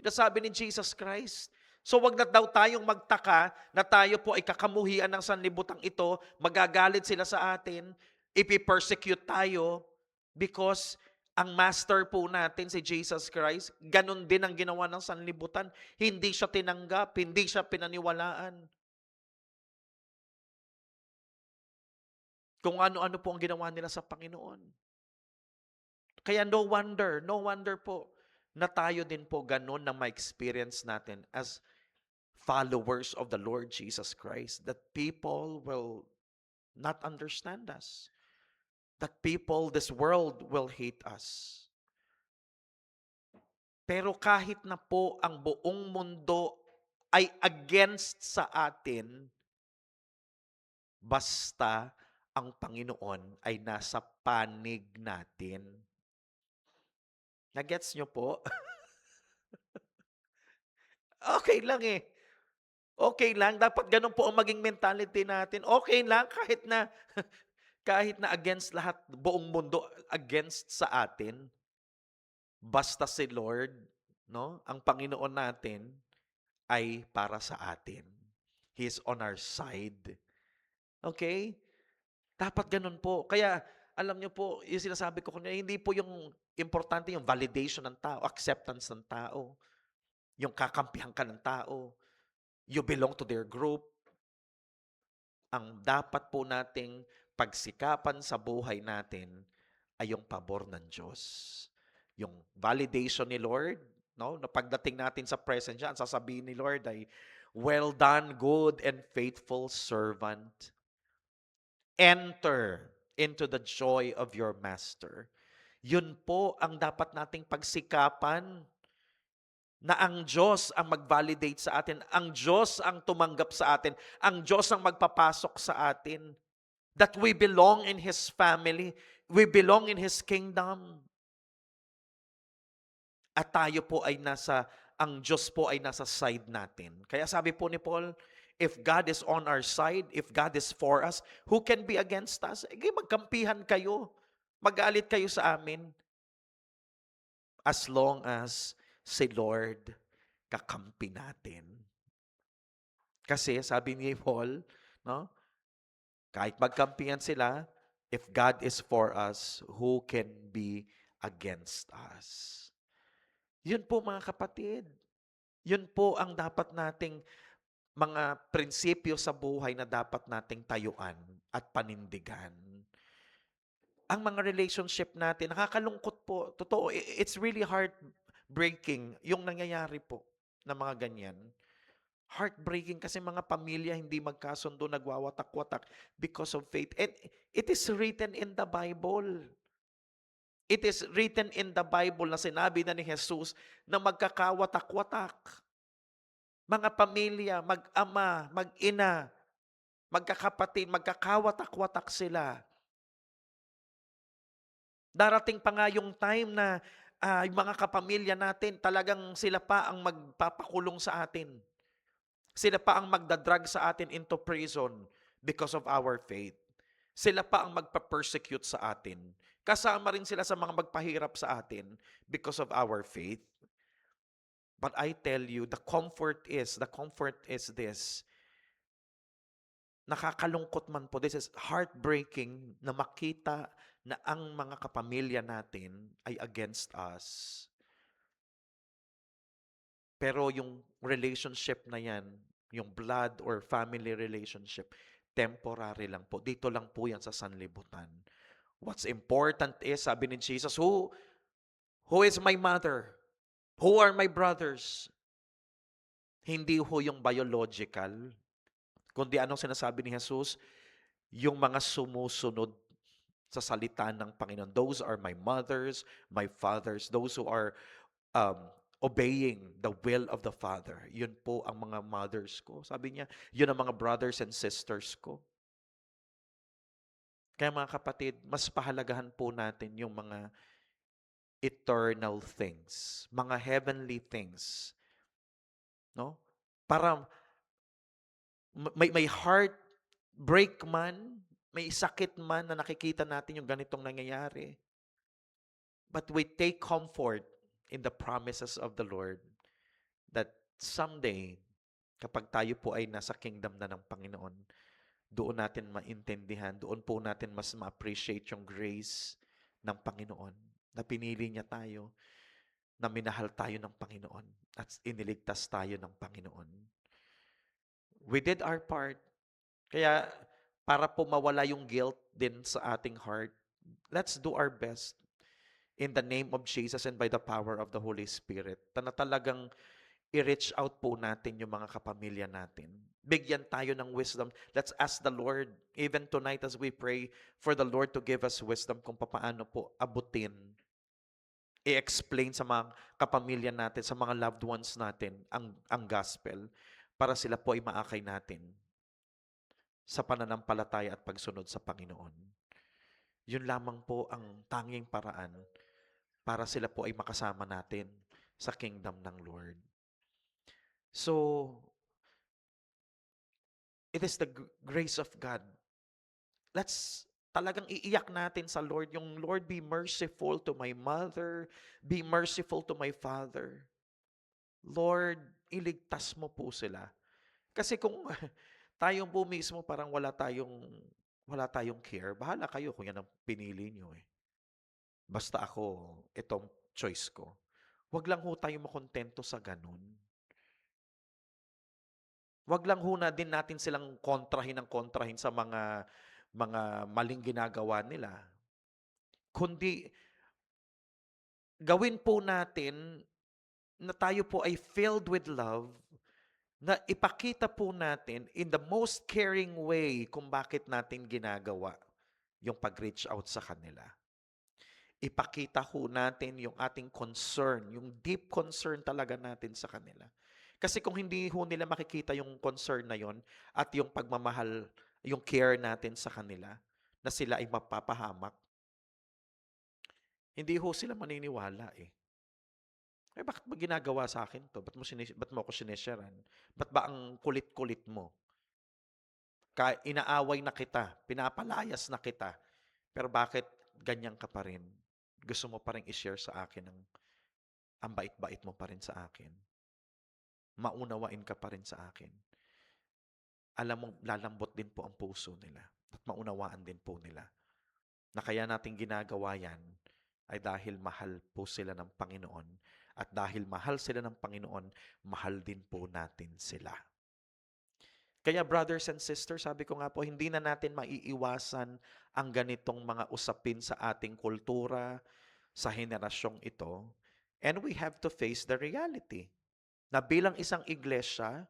Ito sabi ni Jesus Christ. So wag na daw tayong magtaka na tayo po ay kakamuhian ng sanlibutang ito, magagalit sila sa atin, ipipersecute tayo, because ang master po natin, si Jesus Christ, ganun din ang ginawa ng sanlibutan. Hindi siya tinanggap, hindi siya pinaniwalaan. Kung ano-ano po ang ginawa nila sa Panginoon. Kaya no wonder po na tayo din po ganun na ma-experience natin as followers of the Lord Jesus Christ, that people will not understand us. That people, this world will hate us. Pero kahit na po ang buong mundo ay against sa atin, basta ang Panginoon ay nasa panig natin. Nagets nyo po? Okay lang Okay lang, dapat ganun po ang maging mentality natin. Okay lang kahit na against lahat, buong mundo against sa atin, basta si Lord, no, ang Panginoon natin ay para sa atin. He is on our side. Okay? Dapat ganun po. Kaya, alam nyo po, yung sinasabi ko kanina, hindi po yung importante yung validation ng tao, acceptance ng tao, yung kakampihan ka ng tao, you belong to their group. Ang dapat po nating pagsikapan sa buhay natin ay yung pabor ng Diyos. Yung validation ni Lord, no? Na pagdating natin sa presence niya, ang sasabihin ni Lord ay, well done, good and faithful servant. Enter into the joy of your master. Yun po ang dapat nating pagsikapan, na ang Diyos ang mag-validate sa atin, ang Diyos ang tumanggap sa atin, ang Diyos ang magpapasok sa atin, that we belong in His family, we belong in His kingdom. At tayo po ay ang Diyos po ay nasa side natin. Kaya sabi po ni Paul, if God is on our side, if God is for us, who can be against us? Magkampihan kayo, magalit kayo sa amin. As long as si Lord kakampi natin. Kasi sabi ni Paul, no? Kahit magkampihan sila, if God is for us, who can be against us? Yun po mga kapatid. Yun po ang dapat nating mga prinsipyo sa buhay na dapat nating tayuan at panindigan. ang mga relationship natin, nakakalungkot po. Totoo, it's really heartbreaking yung nangyayari po na mga ganyan. Heartbreaking kasi mga pamilya hindi magkasundo, nagwawatak-watak because of faith. And it is written in the Bible. It is written in the Bible na sinabi na ni Jesus na magkakawatak-watak. Mga pamilya, mag-ama, mag-ina, magkakapatid, magkakawatak-watak sila. Darating pa nga yung time na yung mga kapamilya natin, talagang sila pa ang magpapakulong sa atin. Sila pa ang magdadrag sa atin into prison because of our faith. Sila pa ang magpa-persecute sa atin. Kasama rin sila sa mga magpahirap sa atin because of our faith. But I tell you, the comfort is this. Nakakalungkot man po. This is heartbreaking na makita na ang mga kapamilya natin ay against us. Pero yung relationship na yan, yung blood or family relationship, temporary lang po. Dito lang po yan sa sanlibutan. What's important is, sabi ni Jesus, who is my mother? Who are my brothers? Hindi ho yung biological, kundi anong sinasabi ni Jesus? Yung mga sumusunod sa salita ng Panginoon. Those are my mothers, my fathers, those who are obeying the will of the Father. Yun po ang mga mothers ko. Sabi niya, yun ang mga brothers and sisters ko. Kaya mga kapatid, mas pahalagahan po natin yung mga eternal things, mga heavenly things. No? Para may heart break man, may sakit man na nakikita natin yung ganitong nangyayari. But we take comfort in the promises of the Lord that someday, kapag tayo po ay nasa kingdom na ng Panginoon, doon natin maintindihan, doon po natin mas ma-appreciate yung grace ng Panginoon, na pinili niya tayo, na minahal tayo ng Panginoon, at iniligtas tayo ng Panginoon. We did our part. Kaya, para po mawala yung guilt din sa ating heart, let's do our best in the name of Jesus and by the power of the Holy Spirit. Na talagang i-reach out po natin yung mga kapamilya natin. Bigyan tayo ng wisdom. Let's ask the Lord, even tonight as we pray, for the Lord to give us wisdom kung paano po abutin, i-explain sa mga kapamilya natin, sa mga loved ones natin, ang gospel, para sila po ay maakay natin sa pananampalataya at pagsunod sa Panginoon. Yun lamang po ang tanging paraan para sila po ay makasama natin sa kingdom ng Lord. So, it is the grace of God. Let's talagang iiyak natin sa Lord, yung Lord, be merciful to my mother, be merciful to my father. Lord, iligtas mo po sila. Kasi kung tayo po mismo parang wala tayong care, bahala kayo kung yan ang pinili nyo eh. Basta ako, itong choice ko. Wag lang ho tayo makontento sa ganun. Wag lang ho na din natin silang kontrahin sa mga maling ginagawa nila. Kundi, gawin po natin na tayo po ay filled with love, na ipakita po natin in the most caring way kung bakit natin ginagawa yung pag-reach out sa kanila. Ipakita ho natin yung ating concern, yung deep concern talaga natin sa kanila. Kasi kung hindi ho nila makikita yung concern na yon at yung pagmamahal, yung care natin sa kanila, na sila ay mapapahamak, hindi ho sila maniniwala eh. Eh bakit mo ginagawa sa akin to? Ba't mo ako sinesharan? Ba't ba ang kulit-kulit mo? Inaaway na kita, pinapalayas na kita, pero bakit ganyan ka pa rin? Gusto mo pa rin i-share sa akin ang bait-bait mo pa rin sa akin. Maunawain ka pa rin sa akin. Alam mo, lalambot din po ang puso nila at maunawaan din po nila na kaya natin ginagawa yan ay dahil mahal po sila ng Panginoon, at dahil mahal sila ng Panginoon, mahal din po natin sila. Kaya brothers and sisters, sabi ko nga po, hindi na natin maiiwasan ang ganitong mga usapin sa ating kultura, sa henerasyong ito. And we have to face the reality na bilang isang iglesia,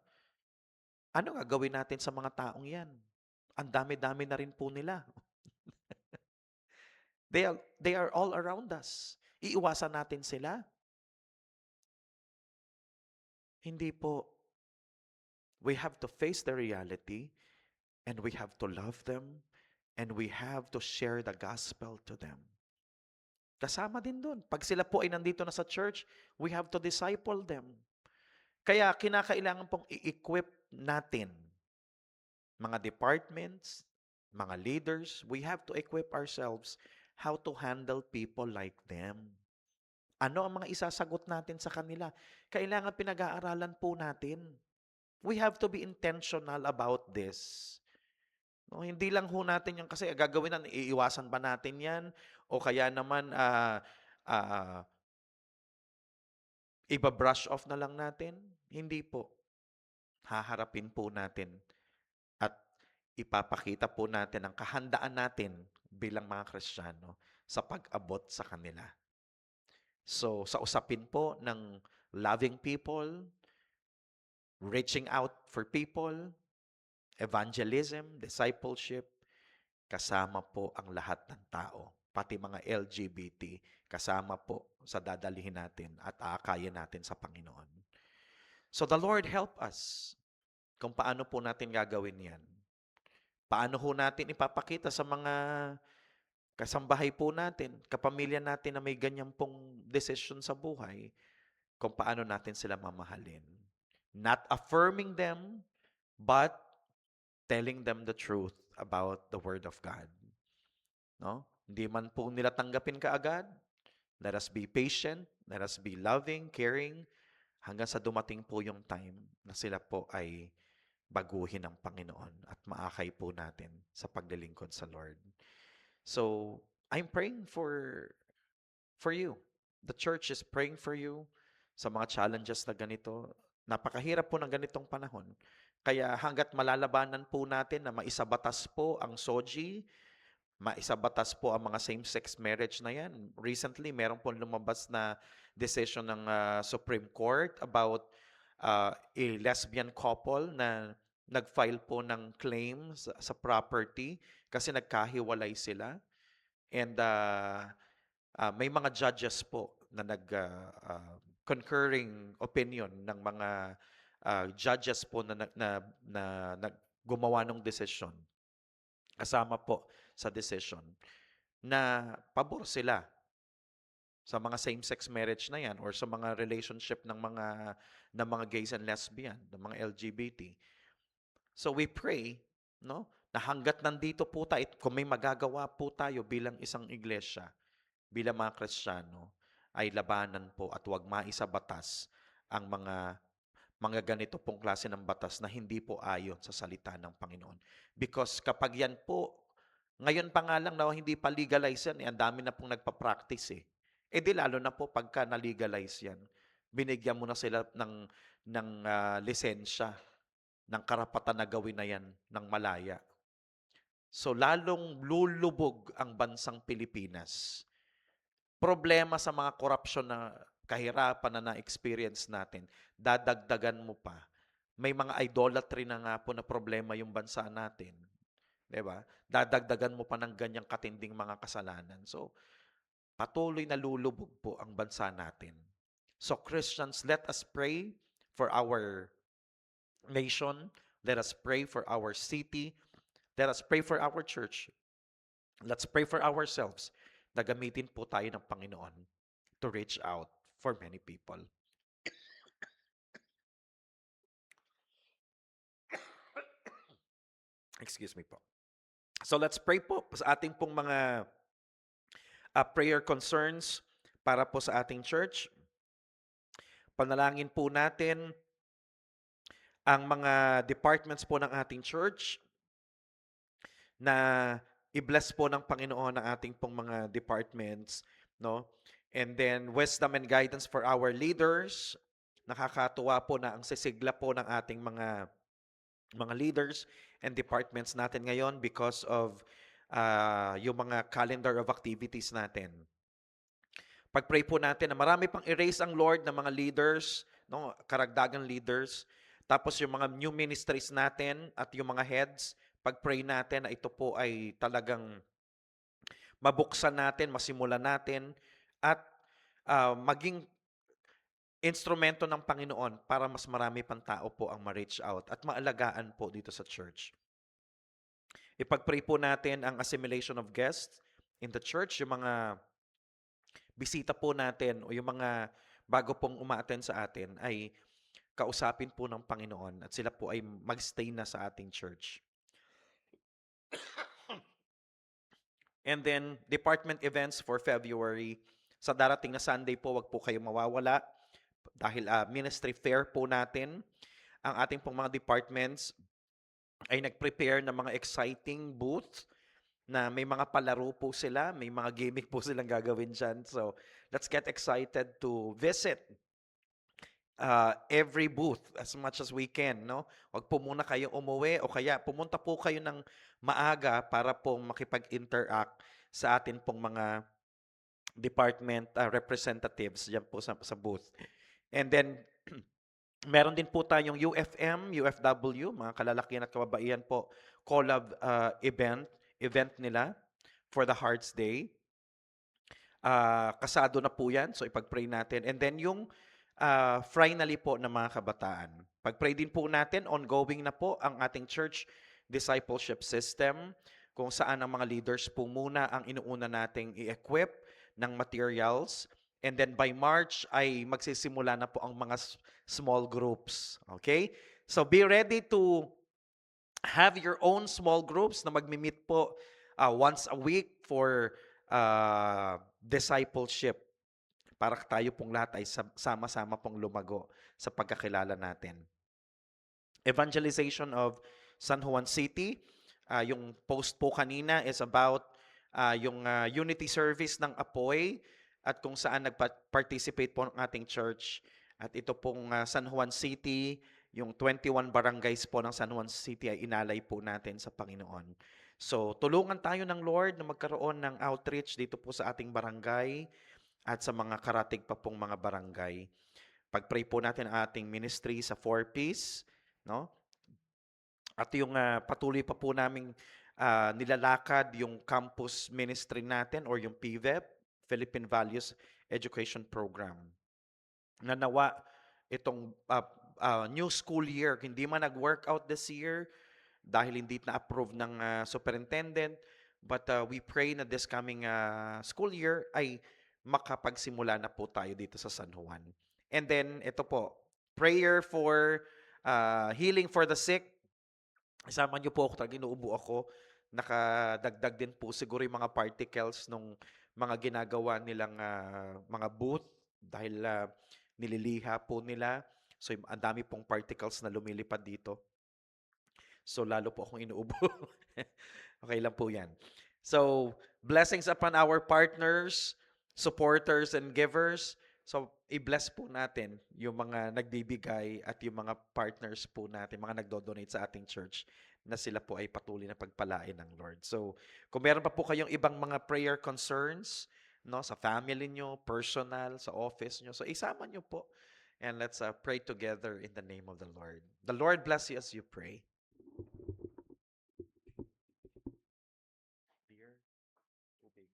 ano nga gawin natin sa mga taong yan? Ang dami-dami na rin po nila. They are all around us. Iiwasan natin sila? Hindi po. We have to face the reality and we have to love them and we have to share the gospel to them. Kasama din doon. Pag sila po ay nandito na sa church, we have to disciple them. Kaya kinakailangan pong i-equip natin mga departments, mga leaders, we have to equip ourselves how to handle people like them. Ano ang mga isasagot natin sa kanila? Kailangan pinag-aaralan po natin. We have to be intentional about this. No, hindi lang ho natin yan kasi gagawin na, iiwasan ba natin yan? O kaya naman, iba-brush off na lang natin? Hindi po. Haharapin po natin at ipapakita po natin ang kahandaan natin bilang mga Kristiyano sa pag-abot sa kanila. So, sa usapin po ng loving people, reaching out for people, evangelism, discipleship, kasama po ang lahat ng tao, pati mga LGBT, kasama po sa dadalhin natin at aakayin natin sa Panginoon. So the Lord help us kung paano po natin gagawin yan. Paano ho natin ipapakita sa mga kasambahay po natin, kapamilya natin na may ganyan pong desisyon sa buhay, kung paano natin sila mamahalin. Not affirming them, but telling them the truth about the Word of God. No? Hindi man po nila tanggapin kaagad. Let us be patient. Let us be loving, caring, hanggang sa dumating po yung time na sila po ay baguhin ng Panginoon at maakay po natin sa paglilingkod sa Lord. So, I'm praying for you. The church is praying for you sa mga challenges na ganito. Napakahirap po ng ganitong panahon. Kaya hanggat malalabanan po natin na maisabatas po ang SOGI, maisabatas po ang mga same-sex marriage na yan. Recently, meron po lumabas na decision ng Supreme Court about a lesbian couple na nag-file po ng claim sa property kasi nagkahiwalay sila. And may mga judges po na concurring opinion ng mga judges po na gumawa ng decision. Kasama po sa decision na pabor sila sa mga same-sex marriage na yan or sa mga relationship ng mga gays and lesbian, ng mga LGBT. So we pray, no, na hanggat nandito po tayo, kung may magagawa po tayo bilang isang iglesia, bilang mga Kristiyano, ay labanan po at huwag maisabatas ang mga ganito pong klase ng batas na hindi po ayon sa salita ng Panginoon. Because kapag yan po, ngayon pa nga lang na hindi pa legalize yan, ang dami na pong nagpa-practice eh. E di lalo na po pagka na-legalize yan, binigyan mo na sila ng lisensya, ng karapatan na gawin na yan ng malaya. So lalong lulubog ang bansang Pilipinas. Problema sa mga korupsyon na kahirapan na na-experience natin, dadagdagan mo pa. May mga idolatry na nga po na problema yung bansa natin. Diba? Dadagdagan mo pa ng ganyang katinding mga kasalanan. So, patuloy na lulubog po ang bansa natin. So, Christians, let us pray for our nation. Let us pray for our city. Let us pray for our church. Let's pray for ourselves na gamitin po tayo ng Panginoon to reach out for many people. Excuse me po. So let's pray po sa ating pong mga prayer concerns para po sa ating church. Panalangin po natin ang mga departments po ng ating church na i-bless po ng Panginoon ang ating pong mga departments, no? And then wisdom and guidance for our leaders. Nakakatuwa po na ang sisigla po ng ating mga mga leaders and departments natin ngayon because of yung mga calendar of activities natin. Pag-pray po natin na marami pang erase ang Lord ng mga leaders, no, karagdagang leaders. Tapos yung mga new ministries natin at yung mga heads, pag-pray natin na ito po ay talagang mabuksan natin, masimulan natin, at maging instrumento ng Panginoon para mas marami pang tao po ang ma-reach out at maalagaan po dito sa church. Ipag-pray po natin ang assimilation of guests in the church, yung mga bisita po natin o yung mga bago pong uma-attend sa atin ay kausapin po ng Panginoon at sila po ay magstay na sa ating church. And then, department events for February. Sa darating na Sunday po, wag po kayo mawawala dahil ministry fair po natin. Ang ating pong mga departments ay nag-prepare ng mga exciting booth na may mga palaro po sila, may mga gimmick po silang gagawin dyan. So, let's get excited to visit every booth as much as we can, no? Wag po muna kayong umuwi o kaya pumunta po kayo ng maaga para po makipag-interact sa atin pong mga department representatives diyan po sa booth. And then meron din po tayong UFM, UFW, mga kalalakihan at kababaihan po, collab event nila for the Hearts Day. Kasado na po yan, so ipag-pray natin. And then yung finally po ng mga kabataan. Pag-pray din po natin, ongoing na po ang ating church discipleship system, kung saan ang mga leaders po muna ang inuuna nating i-equip ng materials. And then by March ay magsisimula na po ang mga small groups. Okay? So be ready to have your own small groups na magmi-meet po once a week for discipleship para tayo pong lahat ay sama-sama pong lumago sa pagkakilala natin. Evangelization of San Juan City. Yung post po kanina is about yung unity service ng Apoy at kung saan nag-participate po ng ating church. At ito pong San Juan City, yung 21 barangays po ng San Juan City ay inalay po natin sa Panginoon. So, tulungan tayo ng Lord na magkaroon ng outreach dito po sa ating barangay at sa mga karatig pa pong mga barangay. Pag-pray po natin ang ating ministry sa 4Ps, no? At yung patuloy pa po naming nilalakad yung campus ministry natin or yung PVEP, Philippine Values Education Program. Na nawa itong new school year, hindi man nag-workout this year dahil hindi na-approve ng superintendent, but we pray na this coming school year ay makapagsimula na po tayo dito sa San Juan. And then, ito po, prayer for healing for the sick. Isama niyo po ako, talagang inuubo ako. Nakadagdag din po siguro yung mga particles nung mga ginagawa nilang mga booth dahil nililiha po nila. So, ang dami pong particles na lumilipad dito. So, lalo po akong inuubo. Okay lang po yan. So, blessings upon our partners, supporters, and givers. So, i-bless po natin yung mga nagbibigay at yung mga partners po natin, mga nagdo-donate sa ating church na sila po ay patuloy na pagpalain ng Lord. So, kung meron pa po kayong ibang mga prayer concerns, no, sa family nyo, personal, sa office nyo, so isama nyo po. And let's pray together in the name of the Lord. The Lord bless you as you pray. Beer, tubig.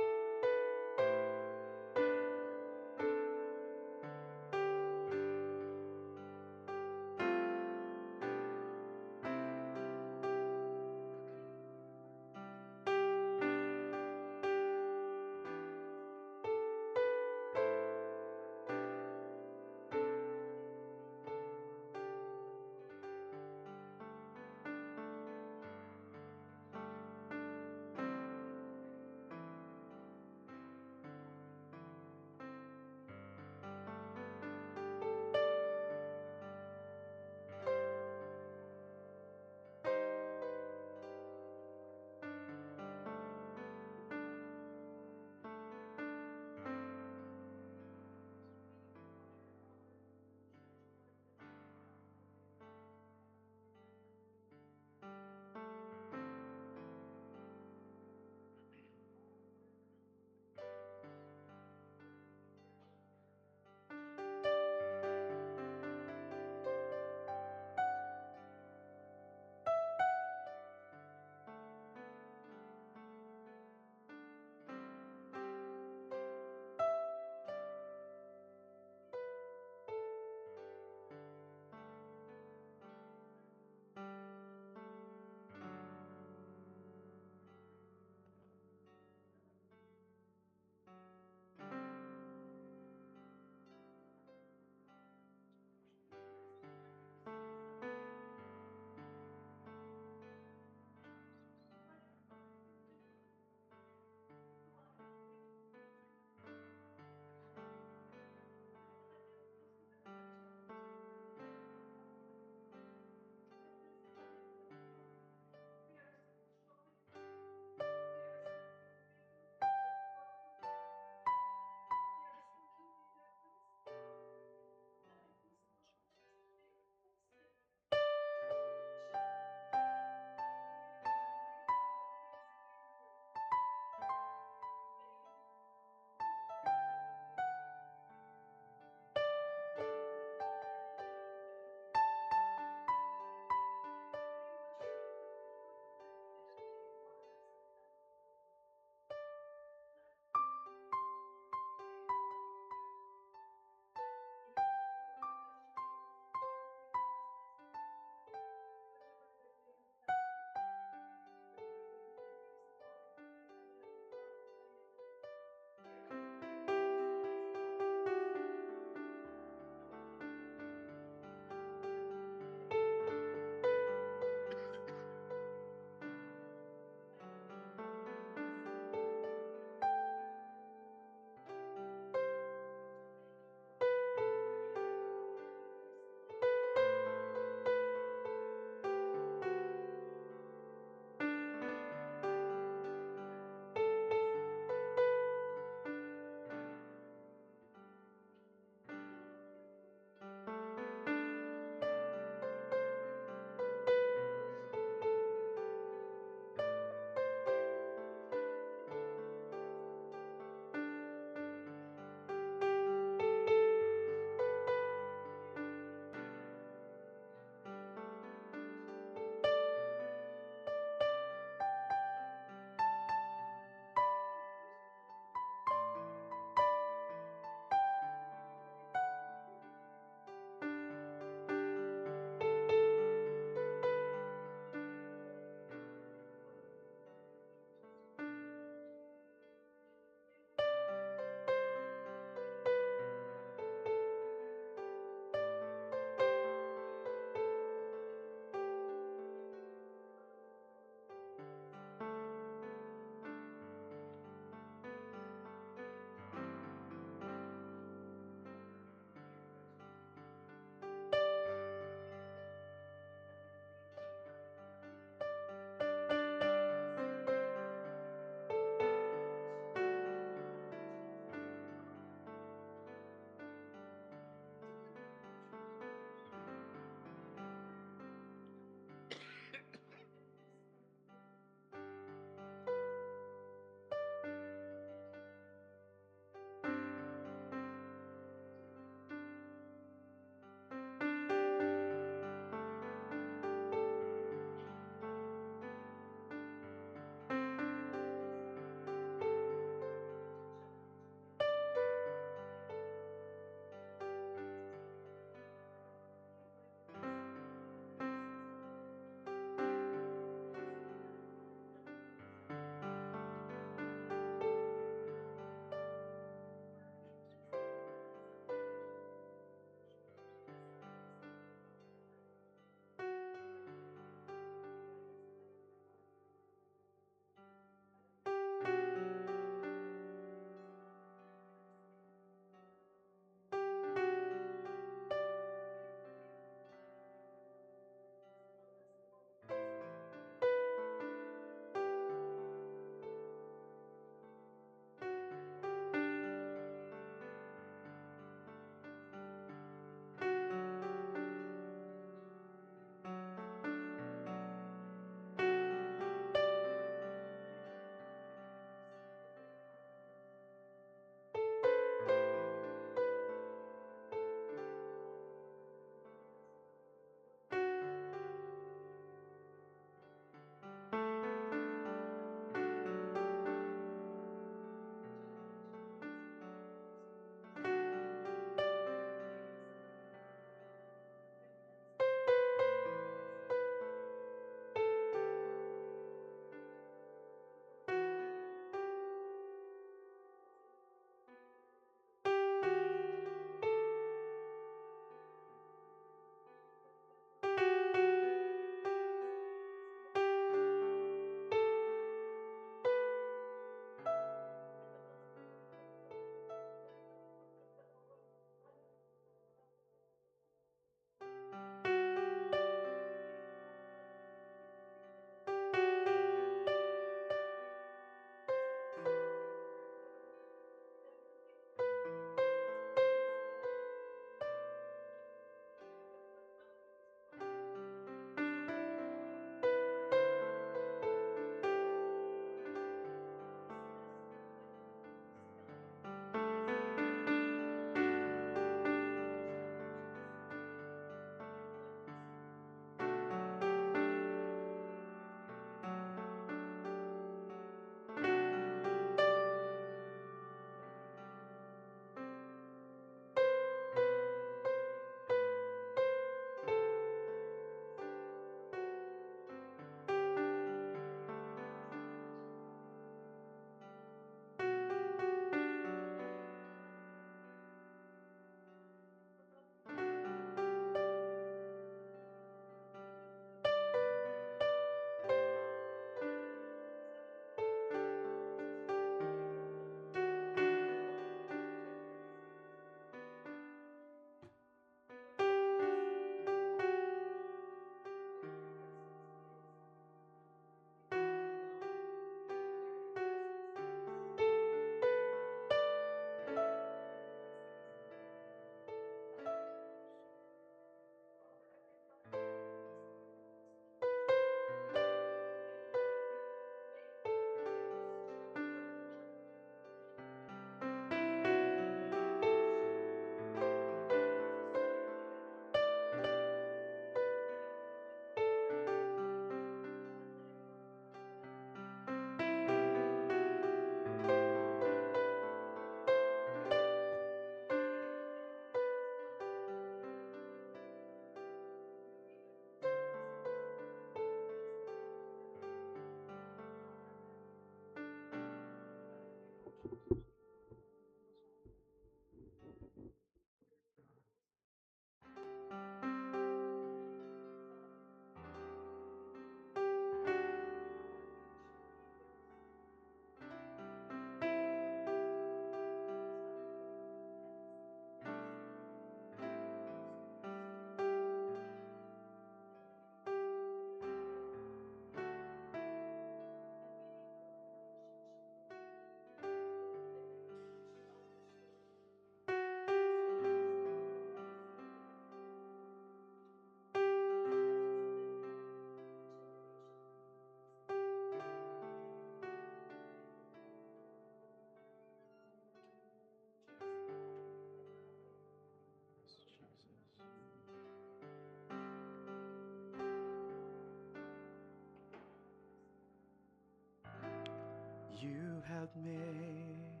have made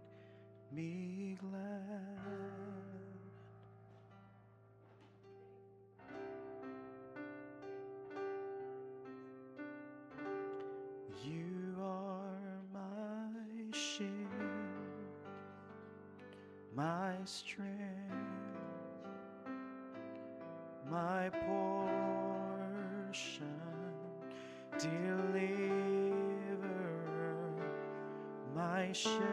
me glad. You are my shield, my strength, my portion, deliverer, my shelter,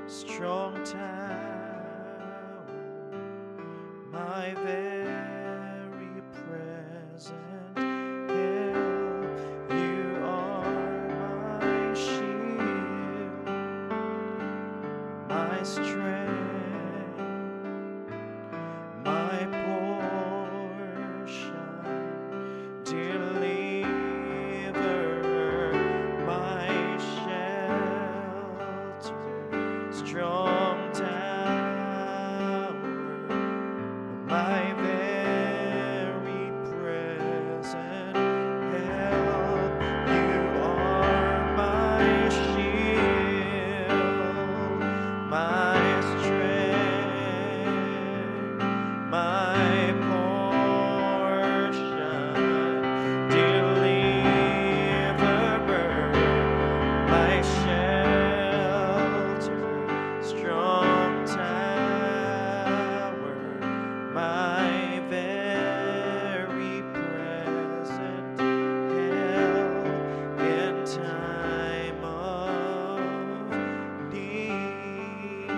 strong tower, my very present help. You are my shield, my strength, my portion, deliverer, my shelter, strong tower, my very present help. You are my shield, my strength, my portion, deliverer, my shelter, strong tower, my very present help in time of need.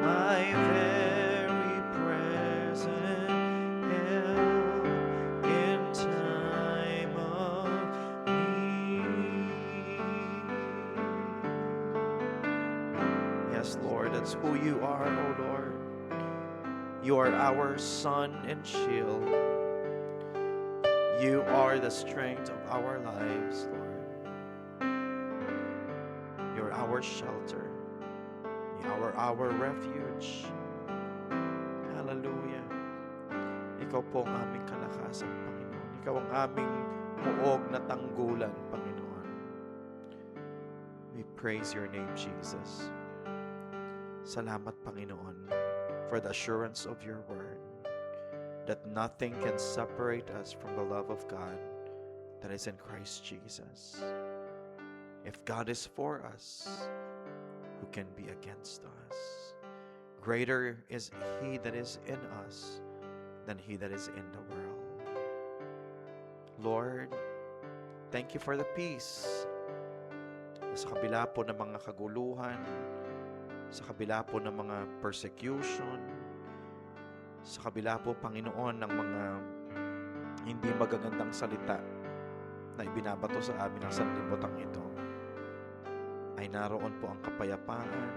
My very present help in time of need. Yes, Lord, that's who you are, oh Lord. You are our sun and shield. You are the strength of our lives, Lord. You're our shelter. You are our refuge. Hallelujah. Ikaw po ang aming kalakasan, Panginoon. Ikaw ang aming muog na tanggulan, Panginoon. We praise your name, Jesus. Salamat, Panginoon, for the assurance of your word that nothing can separate us from the love of God that is in Christ Jesus. If God is for us, who can be against us? Greater is he that is in us than he that is in the world. Lord, thank you for the peace. Sa kabila po ng mga kaguluhan, sa kabila po ng mga persecution, sa kabila po, Panginoon, ng mga hindi magagandang salita na ibinabato sa amin ng sanlibutan ito, ay naroon po ang kapayapaan,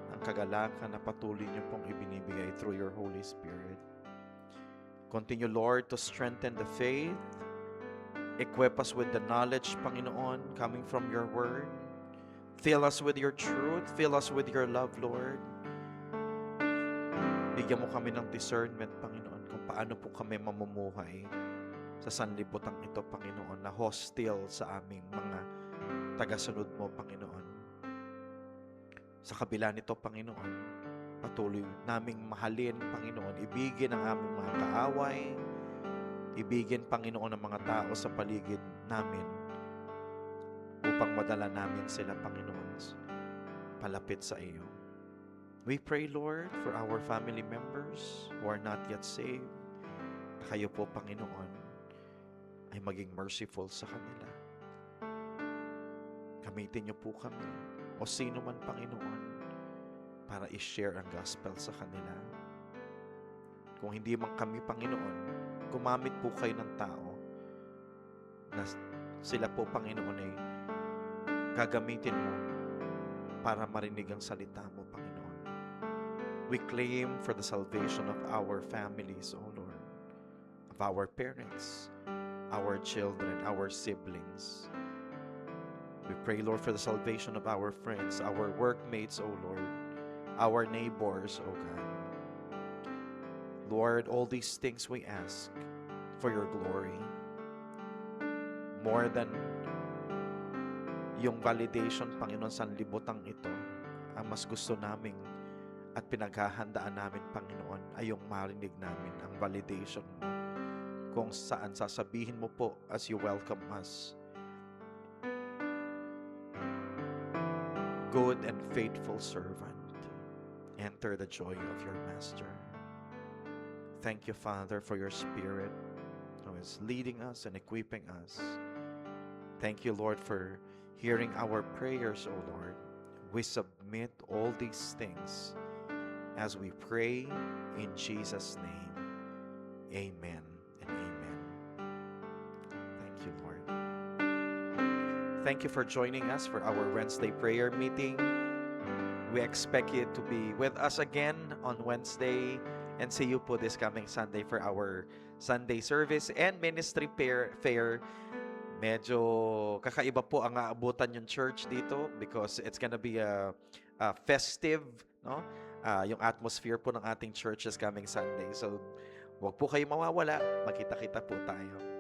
ang kagalakan na patuloy niyo pong ibinibigay through your Holy Spirit. Continue, Lord, to strengthen the faith. Equip us with the knowledge, Panginoon, coming from your word. Fill us with your truth. Fill us with your love, Lord. Bigyan mo kami ng discernment, Panginoon, kung paano po kami mamumuhay sa sanlibutan ito, Panginoon, na hostile sa aming mga tagasunod mo, Panginoon. Sa kabila nito, Panginoon, patuloy naming mahalin, Panginoon, ibigin ang aming mga kaaway, ibigin, Panginoon, ang mga tao sa paligid namin upang madala namin sila, Panginoon, palapit sa iyo. We pray, Lord, for our family members who are not yet saved. Kayo po, Panginoon, ay maging merciful sa kanila. Gamitin niyo po kami o sino man, Panginoon, para i-share ang gospel sa kanila. Kung hindi man kami, Panginoon, gumamit po kayo ng tao na sila po, Panginoon, ay gagamitin mo para marinig ang salita mo, Panginoon. We claim for the salvation of our families, O Lord, of our parents, our children, our siblings. We pray, Lord, for the salvation of our friends, our workmates, O Lord, our neighbors, O God. Lord, all these things we ask for your glory. more than yung validation, Panginoon, sa libutang ito, ang mas gusto namin at pinaghahandaan namin, Panginoon, ay yung marinig namin ang validation mo kung saan sasabihin mo po as you welcome us, good and faithful servant, enter the joy of your master. Thank you, Father, for your Spirit who is leading us and equipping us. Thank you, Lord, for hearing our prayers, O Lord. We submit all these things as we pray in Jesus' name. Amen and amen. Thank you, Lord. Thank you for joining us for our Wednesday prayer meeting. We expect you to be with us again on Wednesday and see you po this coming Sunday for our Sunday service and ministry fair. Medyo kakaiba po ang aabutan yung church dito because it's gonna be a festive, no? Yung atmosphere po ng ating church is coming Sunday. So, wag po kayo mawawala. Makita-kita po tayo.